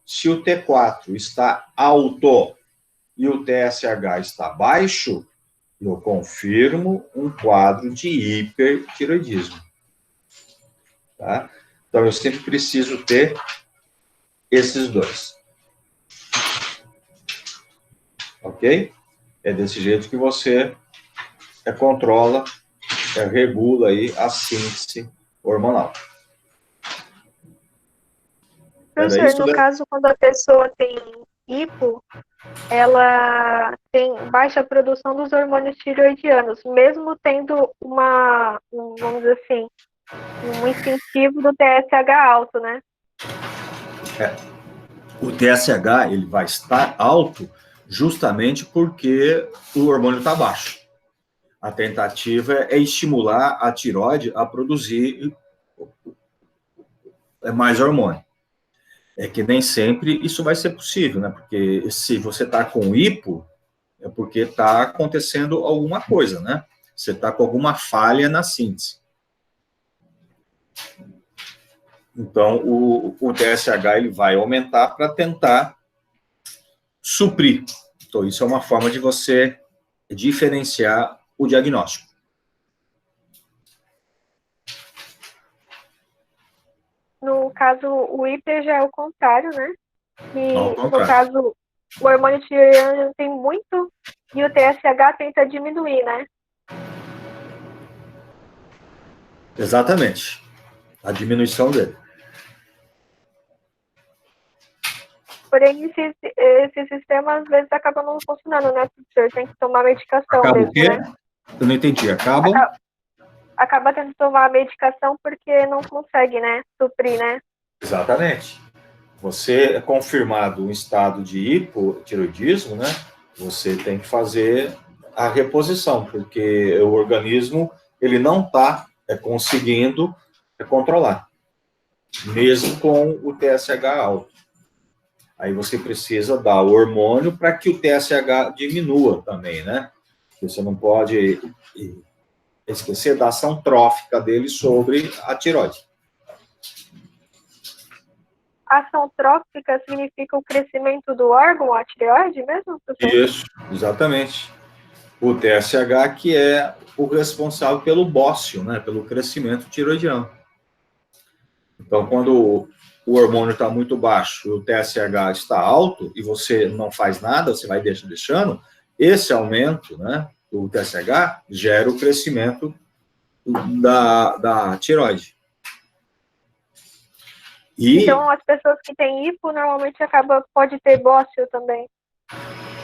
se o T4 está alto e o TSH está baixo, eu confirmo um quadro de hipertiroidismo. Tá? Então, eu sempre preciso ter esses dois. Ok? É desse jeito que você controla, regula aí a síntese hormonal. Professor, no caso, quando a pessoa tem hipo, ela tem baixa produção dos hormônios tireoidianos, mesmo tendo vamos dizer assim, um incentivo do TSH alto, né? O TSH, ele vai estar alto justamente porque o hormônio está baixo. A tentativa é estimular a tireoide a produzir mais hormônio. É que nem sempre isso vai ser possível, né? Porque se você está com hipo, é porque está acontecendo alguma coisa, né? Você está com alguma falha na síntese. Então, o TSH ele vai aumentar para tentar suprir. Então, isso é uma forma de você diferenciar o diagnóstico. No caso, o hiper já é o contrário, né? E, no caso, o hormônio tireoidiano tem muito e o TSH tenta diminuir, né? Exatamente. A diminuição dele. Porém, esse sistema às vezes acaba não funcionando, né, professor? Tem que tomar medicação acaba mesmo, o quê? né? Eu não entendi. Acaba tendo que tomar a medicação porque não consegue, né, suprir, né? Exatamente. Você é confirmado um estado de hipotireoidismo, né? Você tem que fazer a reposição, porque o organismo ele não está conseguindo controlar, mesmo com o TSH alto. Aí você precisa dar o hormônio para que o TSH diminua também, né? Você não pode esquecer da ação trófica dele sobre a tireoide. Ação trófica significa o crescimento do órgão, a tireoide mesmo, professor? Isso, exatamente. O TSH que é o responsável pelo bócio, né? Pelo crescimento tireoidiano. Então, quando o hormônio está muito baixo e o TSH está alto e você não faz nada, você vai deixando, esse aumento, né, do TSH gera o crescimento da tireoide. Então, as pessoas que têm hipo normalmente pode ter bócio também.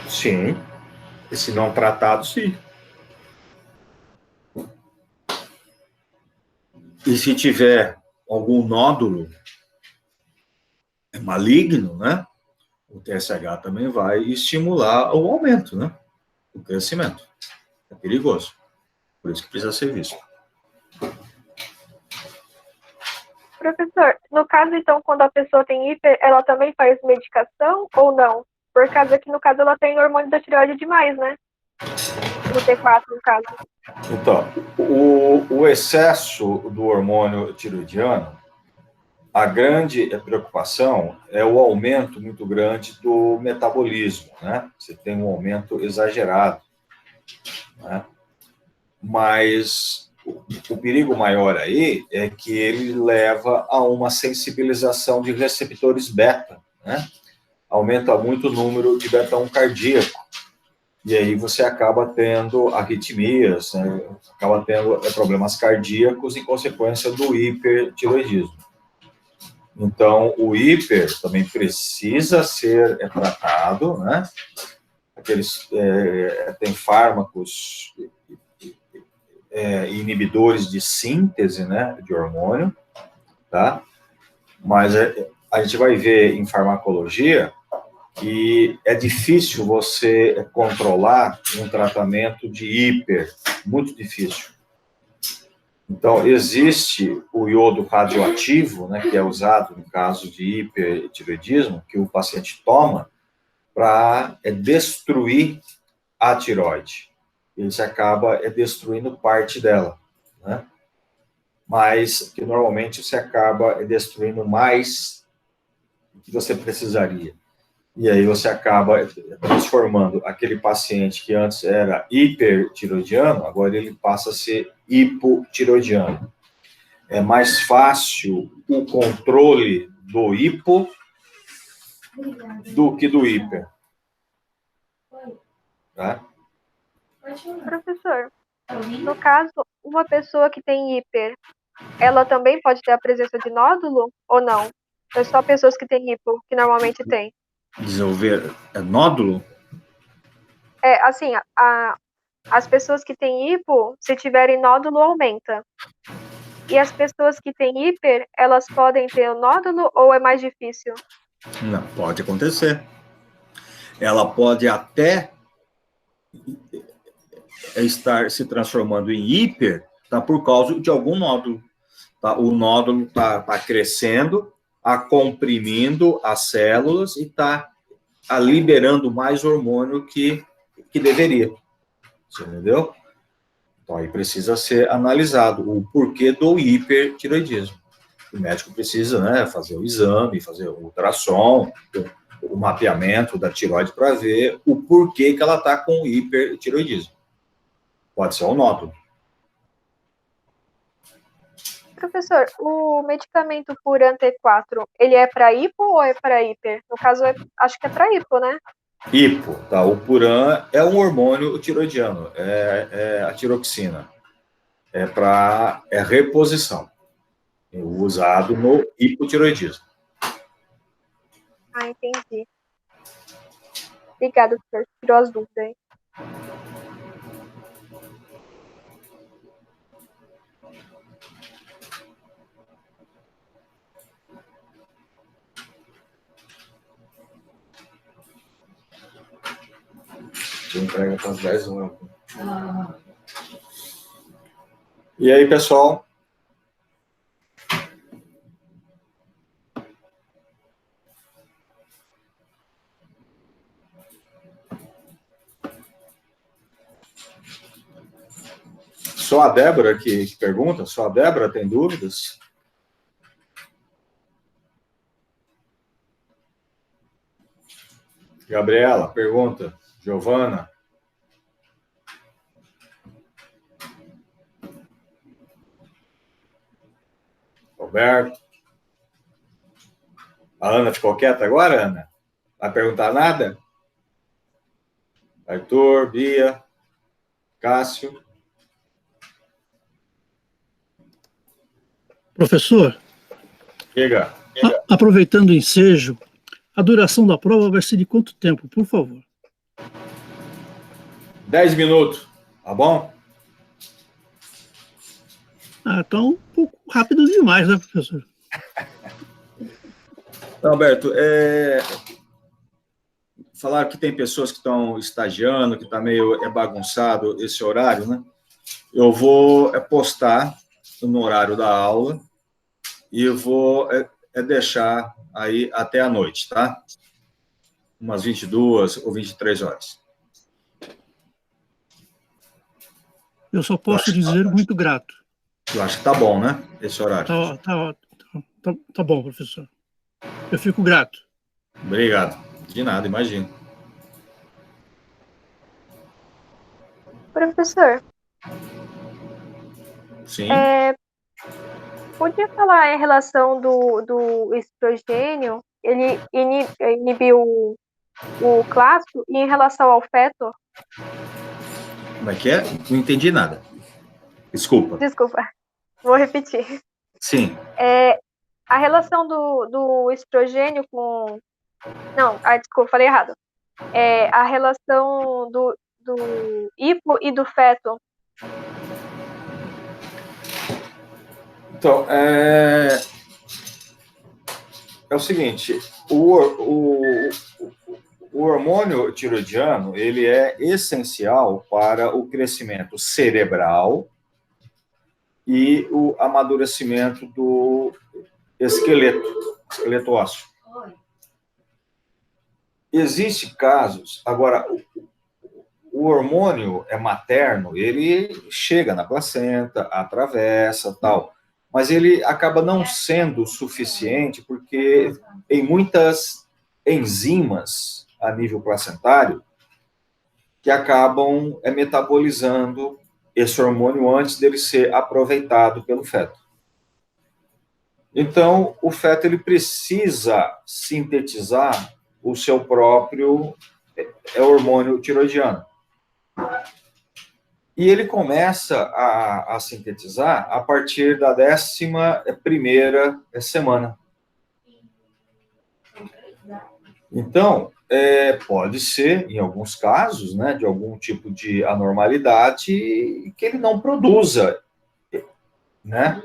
Sim, e se não tratado, sim. E se tiver algum nódulo maligno, né, o TSH também vai estimular o aumento, né, o crescimento. É perigoso. Por isso que precisa ser visto. Professor, no caso, então, quando a pessoa tem hiper, ela também faz medicação ou não? Por causa que, no caso, ela tem hormônio da tireoide demais, né? O T4, no caso. Então, o excesso do hormônio tiroidiano, a grande preocupação é o aumento muito grande do metabolismo, né? Você tem um aumento exagerado, né? Mas o perigo maior aí é que ele leva a uma sensibilização de receptores beta, né? Aumenta muito o número de beta-1 cardíaco. E aí você acaba tendo arritmias, né? Acaba tendo problemas cardíacos em consequência do hipertiroidismo. Então, o hiper também precisa ser tratado, né? Tem fármacos inibidores de síntese, né, de hormônio, tá? Mas a gente vai ver em farmacologia que é difícil você controlar um tratamento de hiper, muito difícil. Então, existe o iodo radioativo, né, que é usado no caso de hipertireoidismo, que o paciente toma para destruir a tireoide. Ele se acaba destruindo parte dela, né? Mas que normalmente você acaba destruindo mais do que você precisaria. E aí você acaba transformando aquele paciente que antes era hipertiroidiano, agora ele passa a ser hipotiroidiano. É mais fácil o controle do hipo do que do hiper. Tá? Professor, no caso, uma pessoa que tem hiper, ela também pode ter a presença de nódulo ou não? É só pessoas que têm hipo que normalmente tem. Desenvolver nódulo? Assim, as pessoas que têm hipo, se tiverem nódulo, aumenta. E as pessoas que têm hiper, elas podem ter o nódulo ou é mais difícil? Não, pode acontecer. Ela pode até estar se transformando em hiper, tá, por causa de algum nódulo. Tá? O nódulo está crescendo, comprimindo as células e está liberando mais hormônio que deveria. Você entendeu? Então, aí precisa ser analisado o porquê do hipertiroidismo. O médico precisa, né, fazer o exame, fazer o ultrassom, o mapeamento da tireoide para ver o porquê que ela está com hipertiroidismo. Pode ser um nódulo. Professor, o medicamento Puran T4, ele é para hipo ou é para hiper? No caso, acho que é para hipo, né? Hipo, tá? O Puran é um hormônio tiroidiano, é a tiroxina. É para reposição, usado no hipotiroidismo. Ah, entendi. Obrigada, professor. Tirou as dúvidas aí. De entrega para as 10 horas. Ah, E aí, pessoal? Só a Débora que pergunta? Só a Débora tem dúvidas? Gabriela, pergunta. Giovana? Roberto? A Ana ficou quieta agora, Ana? Vai perguntar nada? Arthur, Bia, Cássio? Professor, Diga. aproveitando o ensejo, a duração da prova vai ser de quanto tempo, por favor? 10 minutos, tá bom? Então, um pouco rápido demais, né, professor? Então, Alberto, falaram que tem pessoas que estão estagiando, que está meio bagunçado esse horário, né? Eu vou postar no horário da aula e eu vou deixar aí até a noite, tá? Umas 22 ou 23 horas. Eu só posso dizer muito grato. Eu acho que tá bom, né? Esse horário. Tá bom, professor. Eu fico grato. Obrigado. De nada, imagino. Professor, Sim. podia falar em relação do estrogênio, ele inibiu o clássico, e em relação ao feto? Como é que é? Não entendi nada. Desculpa. Desculpa, vou repetir. Sim. A relação do estrogênio com... Não, desculpa, falei errado. A relação do hipo e do feto. Então, é o seguinte, o hormônio tiroidiano, ele é essencial para o crescimento cerebral e o amadurecimento do esqueleto ósseo. Existem casos, agora, o hormônio materno, ele chega na placenta, atravessa, tal, mas ele acaba não sendo suficiente porque tem muitas enzimas a nível placentário que acabam metabolizando esse hormônio antes dele ser aproveitado pelo feto. Então, o feto ele precisa sintetizar o seu próprio hormônio tiroidiano. E ele começa a sintetizar a partir da 11ª semana. Então, pode ser, em alguns casos, né, de algum tipo de anormalidade, que ele não produza, né,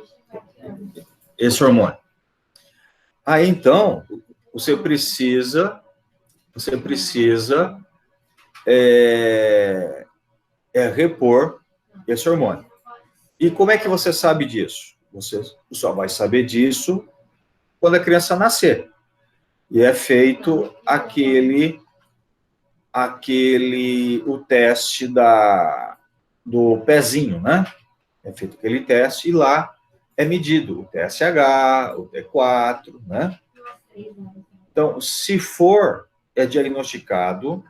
esse hormônio. Aí, então, você precisa repor esse hormônio. E como é que você sabe disso? Você só vai saber disso quando a criança nascer. E é feito o teste do pezinho, né? É feito aquele teste e lá é medido o TSH, o T4, né? Então, se for diagnosticado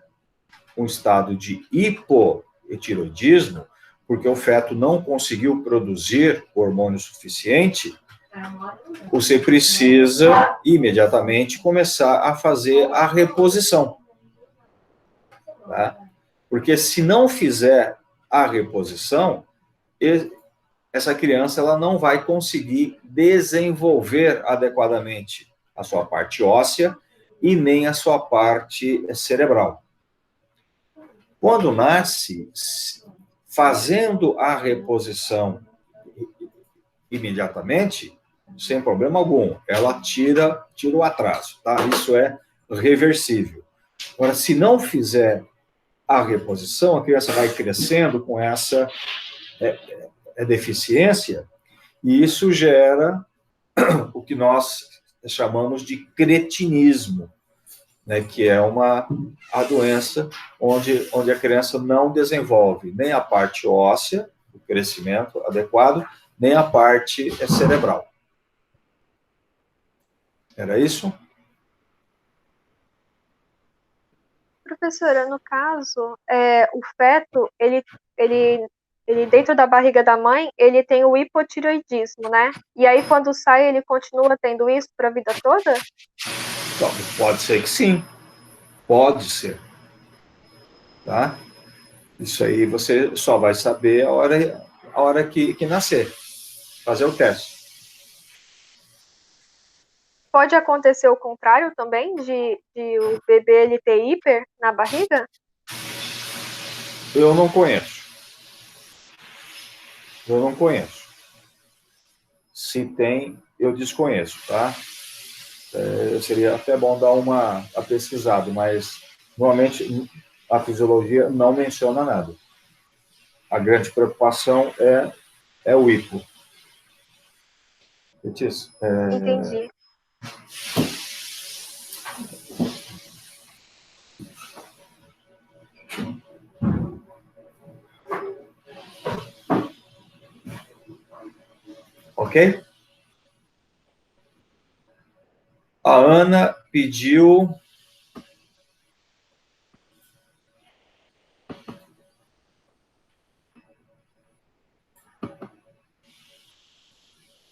um estado de hipotiroidismo, porque o feto não conseguiu produzir hormônio suficiente, você precisa imediatamente começar a fazer a reposição. Tá? Porque se não fizer a reposição, essa criança ela não vai conseguir desenvolver adequadamente a sua parte óssea e nem a sua parte cerebral. Quando nasce, fazendo a reposição imediatamente, sem problema algum, ela tira o atraso, tá? Isso é reversível. Agora, se não fizer a reposição, a criança vai crescendo com essa deficiência, e isso gera o que nós chamamos de cretinismo, né, que é a doença onde a criança não desenvolve nem a parte óssea, o crescimento adequado, nem a parte cerebral. Era isso? Professora, no caso, o feto, ele dentro da barriga da mãe, ele tem o hipotireoidismo, né? E aí, quando sai, ele continua tendo isso para a vida toda? Então, pode ser que sim. Pode ser. Tá? Isso aí você só vai saber a hora que nascer. Fazer o teste. Pode acontecer o contrário também, de o bebê ele ter hiper na barriga? Eu não conheço. Se tem, eu desconheço, tá? Seria até bom dar uma pesquisada, mas normalmente a fisiologia não menciona nada. A grande preocupação é o hipo. Letícia, Entendi. ok? A Ana pediu...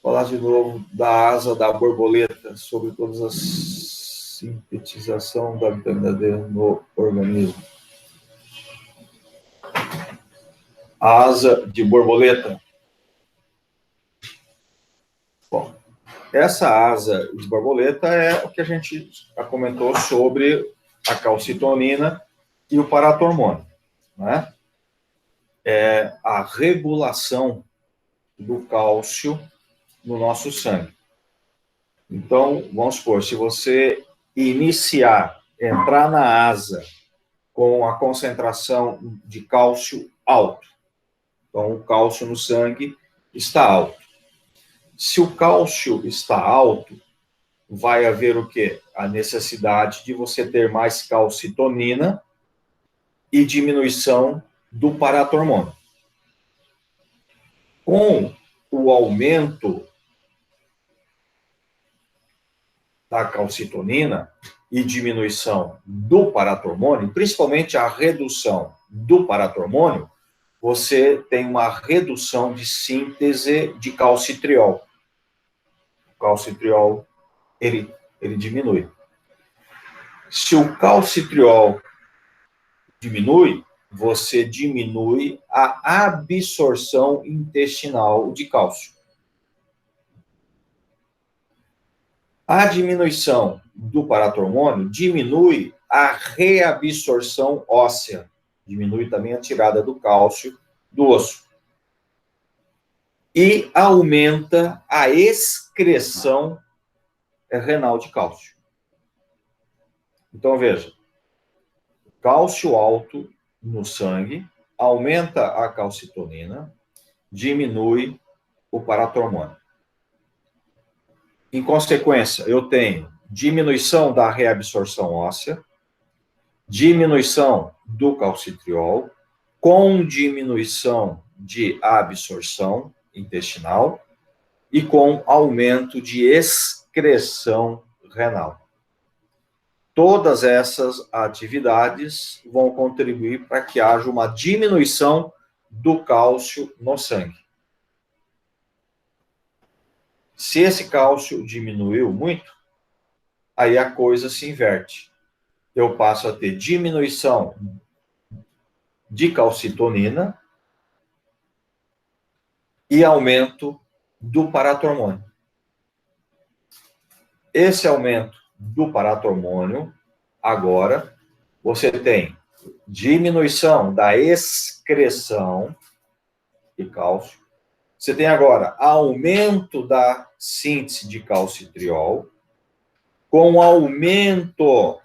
Falar de novo da asa da borboleta, sobre todas as sintetização da vitamina D no organismo. A asa de borboleta. Bom, essa asa de borboleta é o que a gente já comentou sobre a calcitonina e o paratormônio, né? É a regulação do cálcio no nosso sangue. Então, vamos supor, se você entrar na asa com a concentração de cálcio alto, então o cálcio no sangue está alto. Se o cálcio está alto, vai haver o quê? A necessidade de você ter mais calcitonina e diminuição do paratormônio. Com o aumento da calcitonina e diminuição do paratormônio, principalmente a redução do paratormônio, você tem uma redução de síntese de calcitriol. O calcitriol, ele diminui. Se o calcitriol diminui, você diminui a absorção intestinal de cálcio. A diminuição do paratormônio diminui a reabsorção óssea, diminui também a tirada do cálcio do osso. E aumenta a excreção renal de cálcio. Então, veja, cálcio alto no sangue aumenta a calcitonina, diminui o paratormônio. Em consequência, eu tenho diminuição da reabsorção óssea, diminuição do calcitriol, com diminuição de absorção intestinal e com aumento de excreção renal. Todas essas atividades vão contribuir para que haja uma diminuição do cálcio no sangue. Se esse cálcio diminuiu muito, aí a coisa se inverte. Eu passo a ter diminuição de calcitonina e aumento do paratormônio. Esse aumento do paratormônio, agora, você tem diminuição da excreção de cálcio. Você tem agora aumento da síntese de calcitriol, com aumento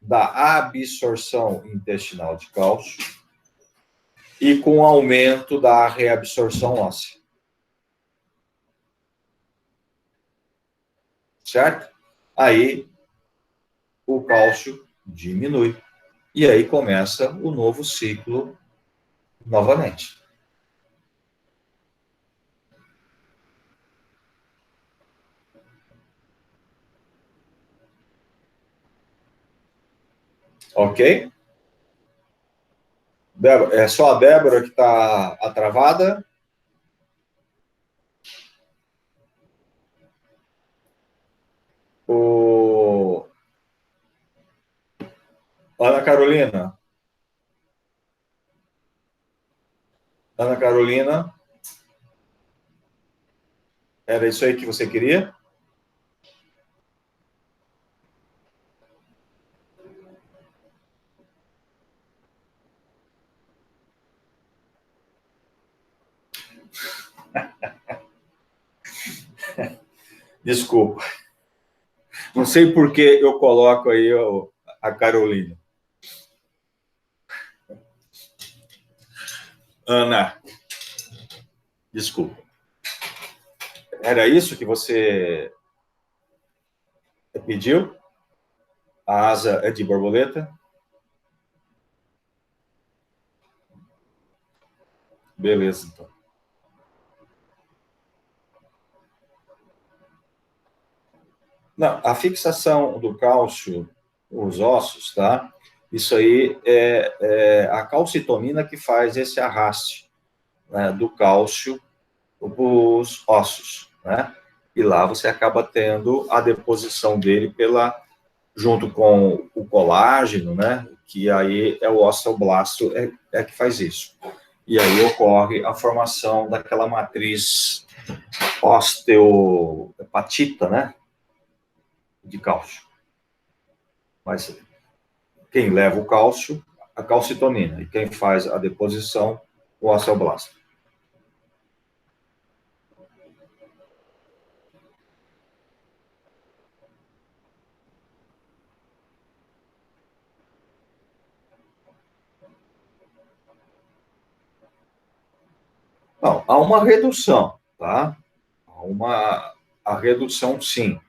da absorção intestinal de cálcio e com aumento da reabsorção óssea. Certo? Aí o cálcio diminui. E aí começa o novo ciclo novamente. Ok? Débora, é só a Débora que está atravada? O... Ana Carolina? Ana Carolina? Era isso aí que você queria? Desculpa. Não sei por que eu coloco aí a Carolina. Ana, desculpa. Era isso que você pediu? A asa é de borboleta? Beleza, então. Não, a fixação do cálcio nos ossos, tá? Isso aí é a calcitonina que faz esse arraste, né, do cálcio para os ossos, né? E lá você acaba tendo a deposição dele junto com o colágeno, né? Que aí é o osteoblasto que faz isso. E aí ocorre a formação daquela matriz osteopatita, né? De cálcio. Mas quem leva o cálcio, a calcitonina, e quem faz a deposição, o osteoblasto. Não, há uma redução, tá? A redução, sim,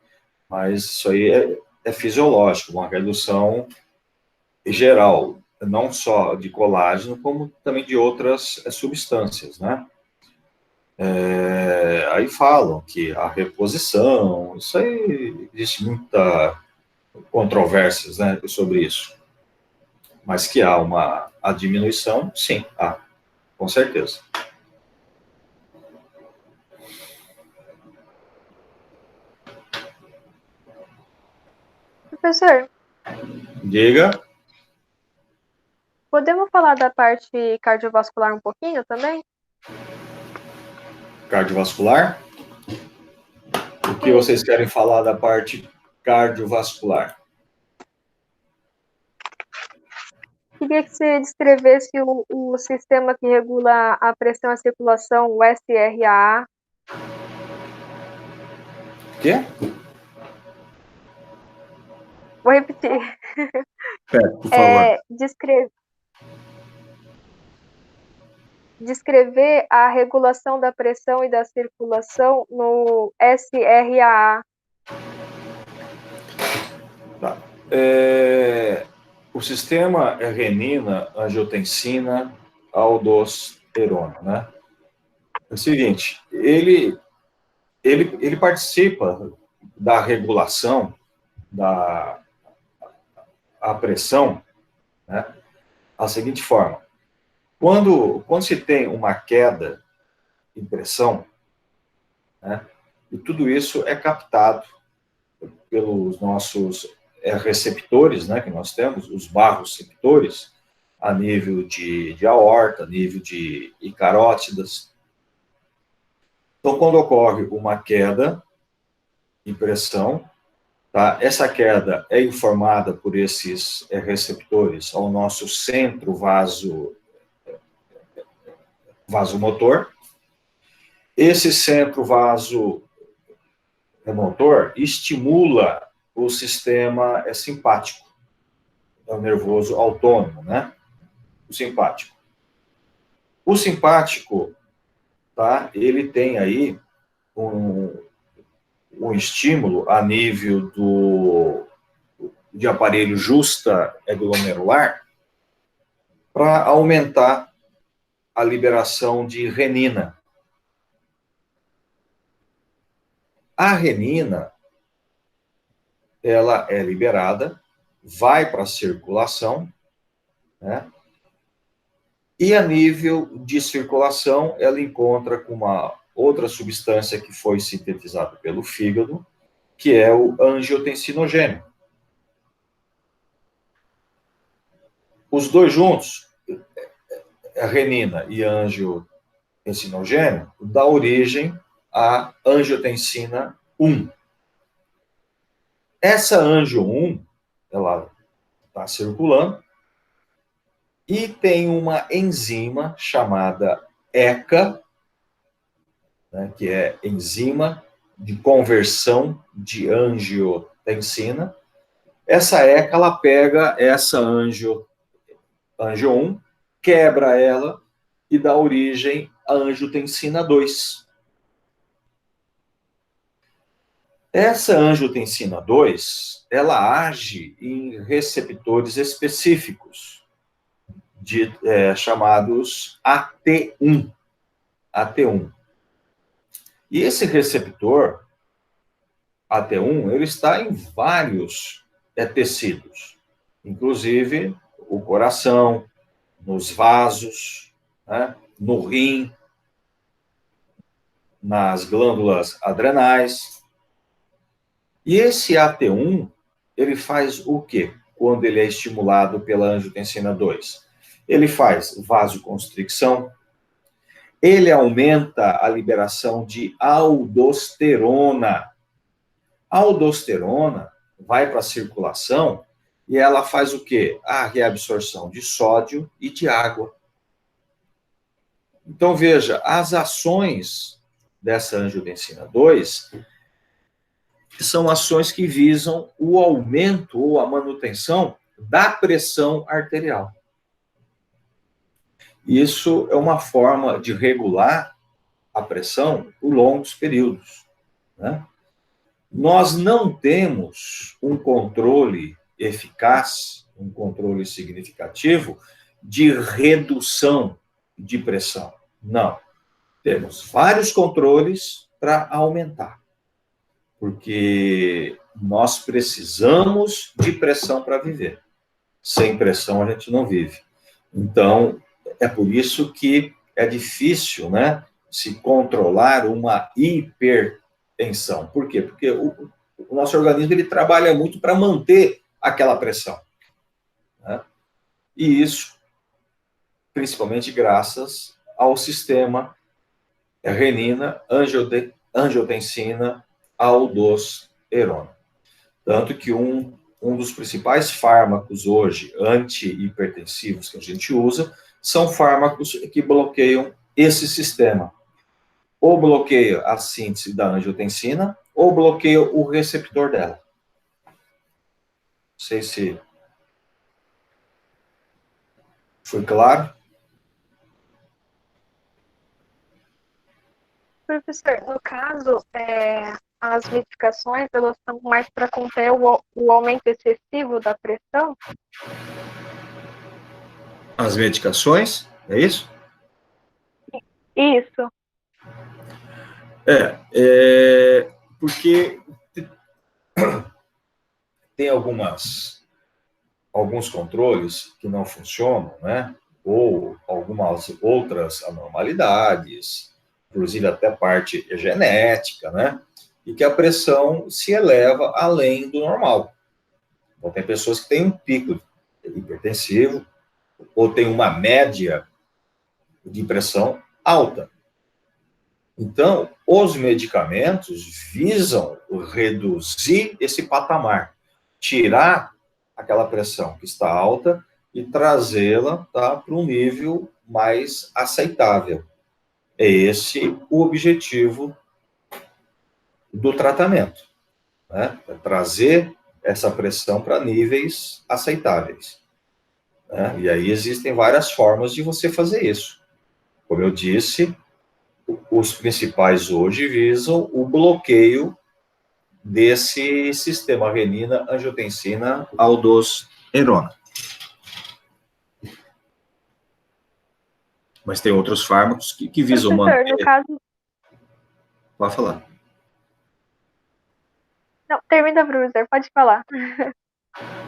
mas isso aí é fisiológico, uma redução geral, não só de colágeno, como também de outras substâncias, né? Aí falam que a reposição, isso aí existe muita controvérsias, né, sobre isso. Mas que há a diminuição, sim, há, com certeza. Professor, Diga. podemos falar da parte cardiovascular um pouquinho também? Cardiovascular? O que vocês querem falar da parte cardiovascular? Queria que você descrevesse o sistema que regula a pressão e a circulação, o SRAA. O quê? Vou repetir. Por favor. Descrever a regulação da pressão e da circulação no SRAA. Tá. O sistema é renina, angiotensina, aldosterona, né? É o seguinte, ele participa da regulação da pressão, né? Da seguinte forma: quando se tem uma queda em pressão, né? E tudo isso é captado pelos nossos receptores, né, que nós temos, os barroceptores, a nível de aorta, a nível de carótidas. Então, quando ocorre uma queda em pressão, tá, essa queda é informada por esses receptores ao nosso centro vasomotor. Esse centro vasomotor estimula o sistema simpático, é o nervoso autônomo, né? O simpático. O simpático, tá? Ele tem aí um estímulo a nível de aparelho justa glomerular para aumentar a liberação de renina. A renina, ela é liberada, vai para a circulação, né? E a nível de circulação, ela encontra com uma outra substância que foi sintetizada pelo fígado, que é o angiotensinogênio. Os dois juntos, a renina e a angiotensinogênio, dá origem à angiotensina 1. Essa angio 1, ela está circulando, e tem uma enzima chamada ECA, né, que é enzima de conversão de angiotensina. Essa ECA, ela pega essa angio 1, quebra ela e dá origem à angiotensina 2. Essa angiotensina 2, ela age em receptores específicos, chamados AT1. AT1. E esse receptor, AT1, ele está em vários tecidos, inclusive o coração, nos vasos, né, no rim, nas glândulas adrenais. E esse AT1, ele faz o quê? Quando ele é estimulado pela angiotensina 2? Ele faz vasoconstricção, ele aumenta a liberação de aldosterona. A aldosterona vai para a circulação e ela faz o quê? A reabsorção de sódio e de água. Então, veja, as ações dessa angiotensina 2 são ações que visam o aumento ou a manutenção da pressão arterial. Isso é uma forma de regular a pressão por longos períodos, né? Nós não temos um controle eficaz, um controle significativo de redução de pressão. Não. Temos vários controles para aumentar, porque nós precisamos de pressão para viver. Sem pressão a gente não vive. Então, é por isso que é difícil, né, se controlar uma hipertensão. Por quê? Porque o nosso organismo ele trabalha muito para manter aquela pressão, né? E isso, principalmente graças ao sistema renina, angiotensina, aldosterona. Tanto que um dos principais fármacos hoje anti-hipertensivos que a gente usa são fármacos que bloqueiam esse sistema. Ou bloqueia a síntese da angiotensina, ou bloqueia o receptor dela. Não sei se foi claro. Professor, no caso, as medicações, elas são mais para conter o aumento excessivo da pressão? As medicações, é isso? Isso. Porque tem alguns controles que não funcionam, né? Ou algumas outras anormalidades, inclusive até parte genética, né? E que a pressão se eleva além do normal. Então, tem pessoas que têm um pico hipertensivo ou tem uma média de pressão alta. Então, os medicamentos visam reduzir esse patamar, tirar aquela pressão que está alta e trazê-la, tá, para um nível mais aceitável. É esse o objetivo do tratamento, né? É trazer essa pressão para níveis aceitáveis, né? E aí existem várias formas de você fazer isso. Como eu disse, os principais hoje visam o bloqueio desse sistema renina-angiotensina-aldosterona. Mas tem outros fármacos que visam Professor, manter... no caso... Pode falar. Não, termina, professor, pode falar.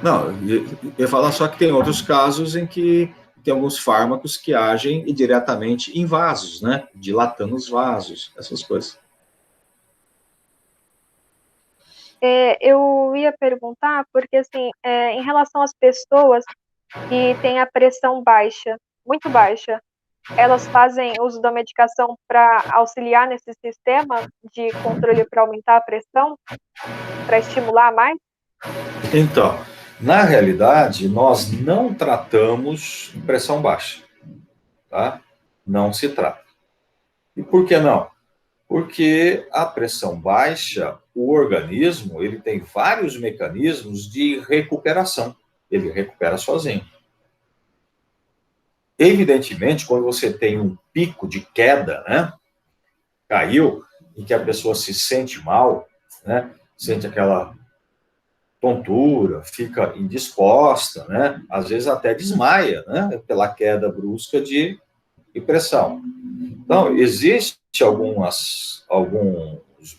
Não, eu ia falar só que tem outros casos em que tem alguns fármacos que agem diretamente em vasos, né? Dilatando os vasos, essas coisas. Eu ia perguntar, porque assim, em relação às pessoas que têm a pressão baixa, muito baixa, elas fazem uso da medicação para auxiliar nesse sistema de controle para aumentar a pressão, para estimular mais? Então, na realidade, nós não tratamos pressão baixa, tá? Não se trata. E por que não? Porque a pressão baixa, o organismo, ele tem vários mecanismos de recuperação. Ele recupera sozinho. Evidentemente, quando você tem um pico de queda, né? Caiu, em que a pessoa se sente mal, né? Sente aquela tontura, fica indisposta, né? Às vezes até desmaia, né? Pela queda brusca de pressão. Então, existe alguns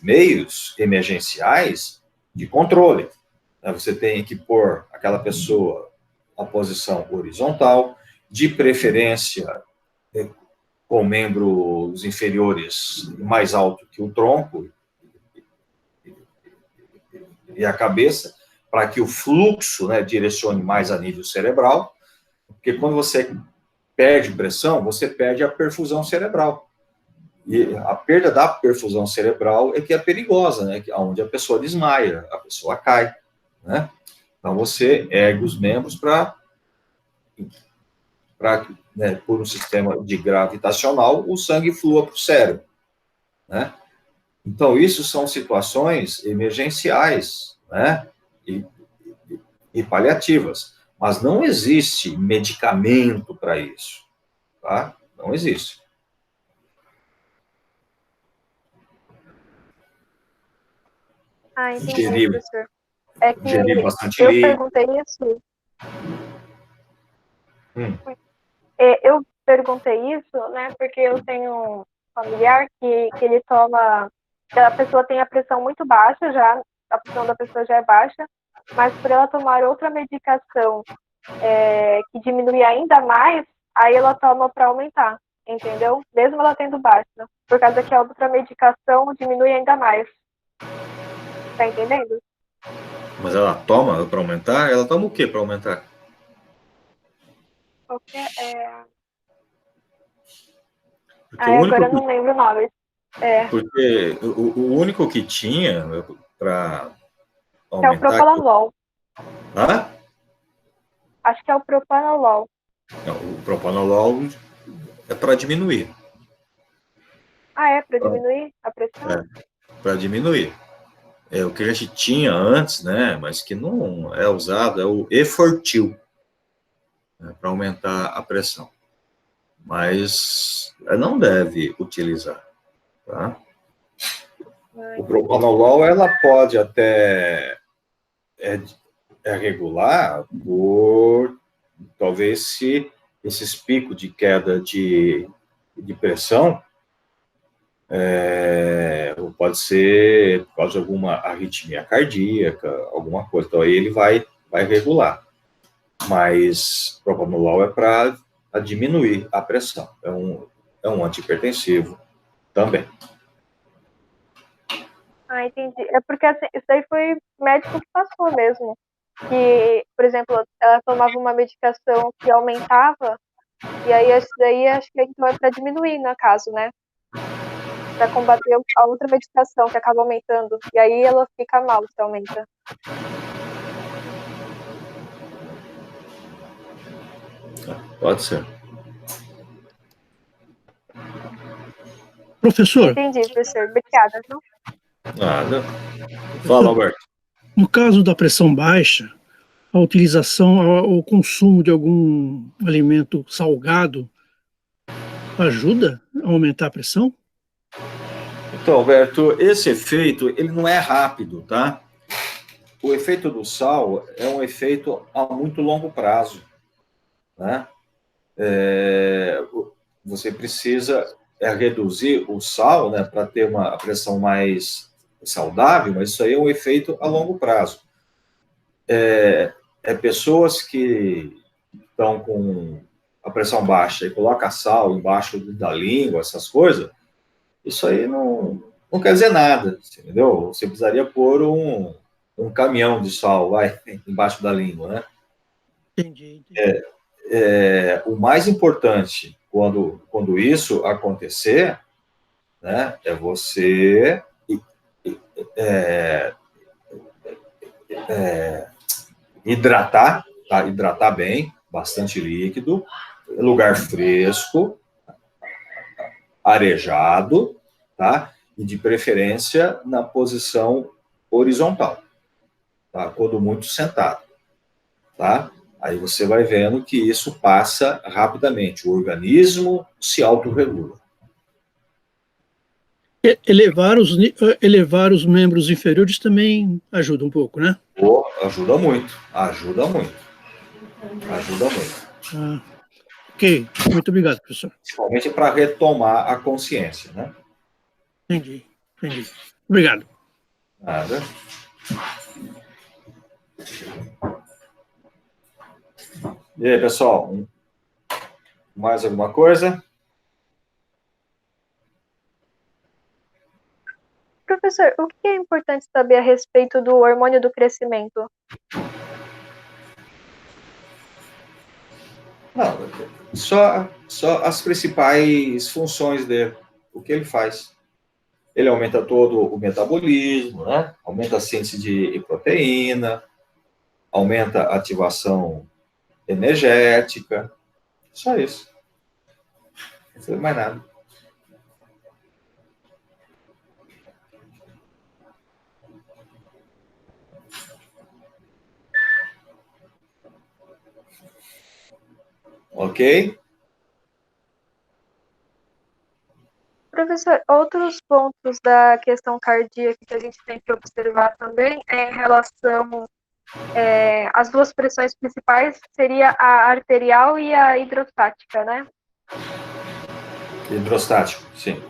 meios emergenciais de controle. Você tem que pôr aquela pessoa na posição horizontal, de preferência com membros inferiores mais alto que o tronco e a cabeça, para que o fluxo, né, direcione mais a nível cerebral, porque quando você perde pressão, você perde a perfusão cerebral. E a perda da perfusão cerebral é que é perigosa, né? Onde a pessoa desmaia, a pessoa cai, né? Então você ergue os membros para né, por um sistema de gravitacional, o sangue flua para o cérebro, né? Então isso são situações emergenciais, né? E paliativas, mas não existe medicamento para isso, tá? Não existe. Entendi, Gerir, professor. É que gerir bastante eu líquido. perguntei isso. Eu perguntei isso, né, porque eu tenho um familiar que ele toma, a pessoa tem a pressão muito baixa já, a pressão da pessoa já é baixa, mas por ela tomar outra medicação que diminui ainda mais, aí ela toma para aumentar, entendeu? Mesmo ela tendo baixa, por causa que a outra medicação diminui ainda mais. Tá entendendo? Mas ela toma para aumentar? Ela toma o que para aumentar? Agora eu não lembro o nome. Porque o único que tinha para É o propanolol. Hã? Acho que é o propanolol. Não, o propanolol é para diminuir. É para diminuir a pressão? Para diminuir. O que a gente tinha antes, né, mas que não é usado, é o Efortil, né, para aumentar a pressão. Mas não deve utilizar, tá? O propanolol, ela pode até regular por, talvez, se esses picos de queda de pressão pode ser por causa de alguma arritmia cardíaca, alguma coisa. Então, aí ele vai regular. Mas o propanolol é para diminuir a pressão. É um antihipertensivo também. Entendi. É porque assim, isso aí foi médico que passou mesmo. Que, por exemplo, ela tomava uma medicação que aumentava, e aí isso daí acho que então é para diminuir, no caso, né? Para combater a outra medicação que acaba aumentando. E aí ela fica mal se aumenta. Pode ser. Professor, Entendi, professor. Obrigada. Viu? Nada. Fala, Alberto. No caso da pressão baixa, a utilização ou consumo de algum alimento salgado ajuda a aumentar a pressão? Então, Alberto, esse efeito, ele não é rápido, tá? O efeito do sal é um efeito a muito longo prazo, né? Você precisa reduzir o sal, né, para ter uma pressão mais saudável, mas isso aí é um efeito a longo prazo. Pessoas que estão com a pressão baixa e coloca sal embaixo da língua, essas coisas, isso aí não quer dizer nada, entendeu? Você precisaria pôr um caminhão de sal, vai, embaixo da língua, né? Entendi. O mais importante quando isso acontecer, né, é você hidratar, tá? Hidratar bem, bastante líquido, lugar fresco, arejado, tá? E de preferência na posição horizontal, tá? Quando muito sentado, tá? Aí você vai vendo que isso passa rapidamente, o organismo se autorregula. Elevar os membros inferiores também ajuda um pouco, né? Ajuda muito, ajuda muito, ajuda muito. Ah, ok, muito obrigado, professor. Principalmente para retomar a consciência, né? Entendi. Obrigado. Nada. E aí, pessoal, mais alguma coisa? Professor, o que é importante saber a respeito do hormônio do crescimento? Não, só as principais funções dele, o que ele faz. Ele aumenta todo o metabolismo, né? Aumenta a síntese de proteína, aumenta a ativação energética, só isso. Não foi mais nada. Ok? Professor, outros pontos da questão cardíaca que a gente tem que observar também é em relação as duas pressões principais seria a arterial e a hidrostática, né? Hidrostático, sim.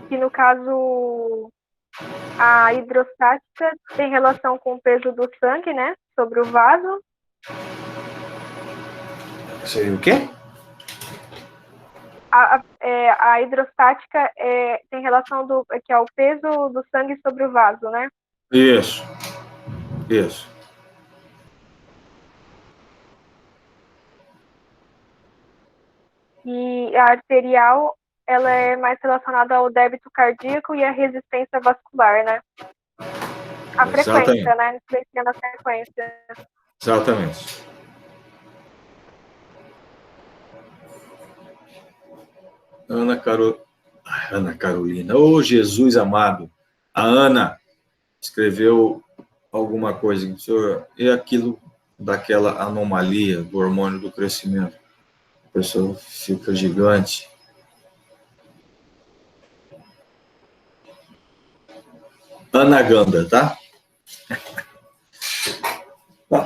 Que no caso a hidrostática tem relação com o peso do sangue, né? Sobre o vaso. Seria o quê? A hidrostática tem relação que é o peso do sangue sobre o vaso, né? Isso. E a arterial, ela é mais relacionada ao débito cardíaco e à resistência vascular, né? A frequência, né? Influenciando a frequência. Exatamente. Ana Carolina, ô Jesus amado, a Ana escreveu alguma coisa, senhor, e aquilo daquela anomalia do hormônio do crescimento, a pessoa fica gigante. Ana Ganda, tá?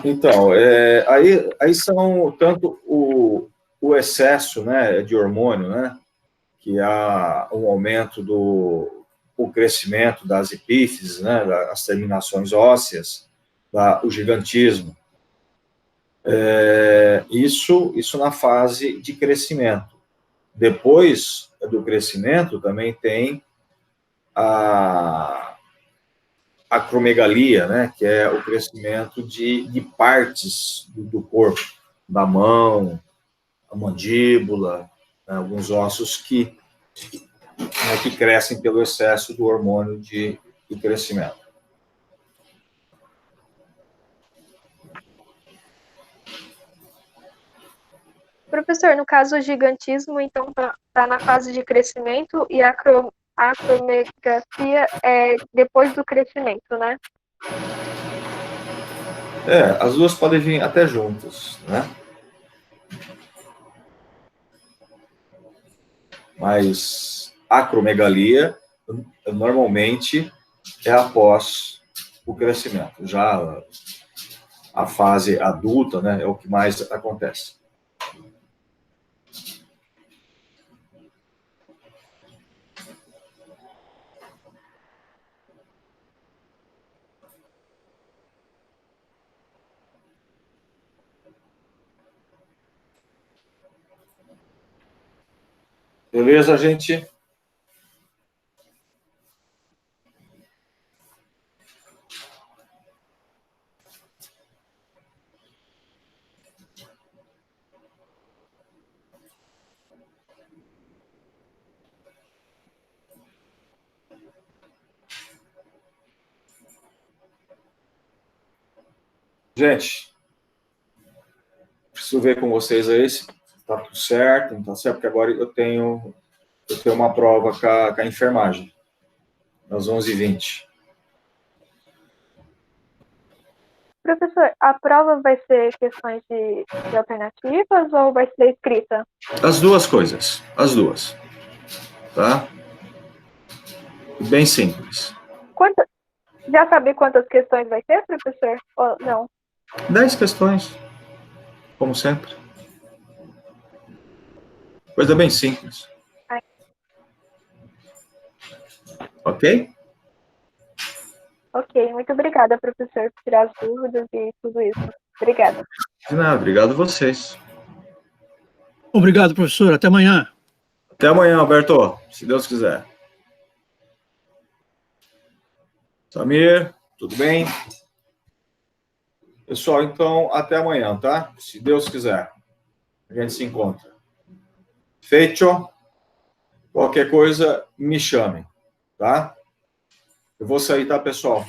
Então, aí são tanto o excesso, né, de hormônio, né, que há um aumento o crescimento das epífises, né, das terminações ósseas, o gigantismo. Isso na fase de crescimento. Depois do crescimento, também tem a acromegalia, né, que é o crescimento de partes do corpo, da mão, a mandíbula, né, alguns ossos que crescem pelo excesso do hormônio de crescimento. Professor, no caso o gigantismo, então, tá na fase de crescimento e a A acromegalia é depois do crescimento, né? As duas podem vir até juntas, né? Mas acromegalia normalmente é após o crescimento. Já a fase adulta, né, é o que mais acontece. Beleza, gente? Gente, preciso ver com vocês aí se tá tudo certo, não tá certo, porque agora eu tenho uma prova com a enfermagem, às 11h20. Professor, a prova vai ser questões de alternativas ou vai ser escrita? As duas coisas, as duas. Tá? Bem simples. Já sabe quantas questões vai ter, professor? Ou não? 10 questões, como sempre. Coisa bem simples. Ai. Ok? Ok, muito obrigada, professor, por tirar as dúvidas e tudo isso. Obrigada. De nada, obrigado a vocês. Obrigado, professor. Até amanhã. Até amanhã, Alberto, se Deus quiser. Samir, tudo bem? Pessoal, então, até amanhã, tá? Se Deus quiser. A gente se encontra. Feito? Qualquer coisa, me chame, tá? Eu vou sair, tá, pessoal?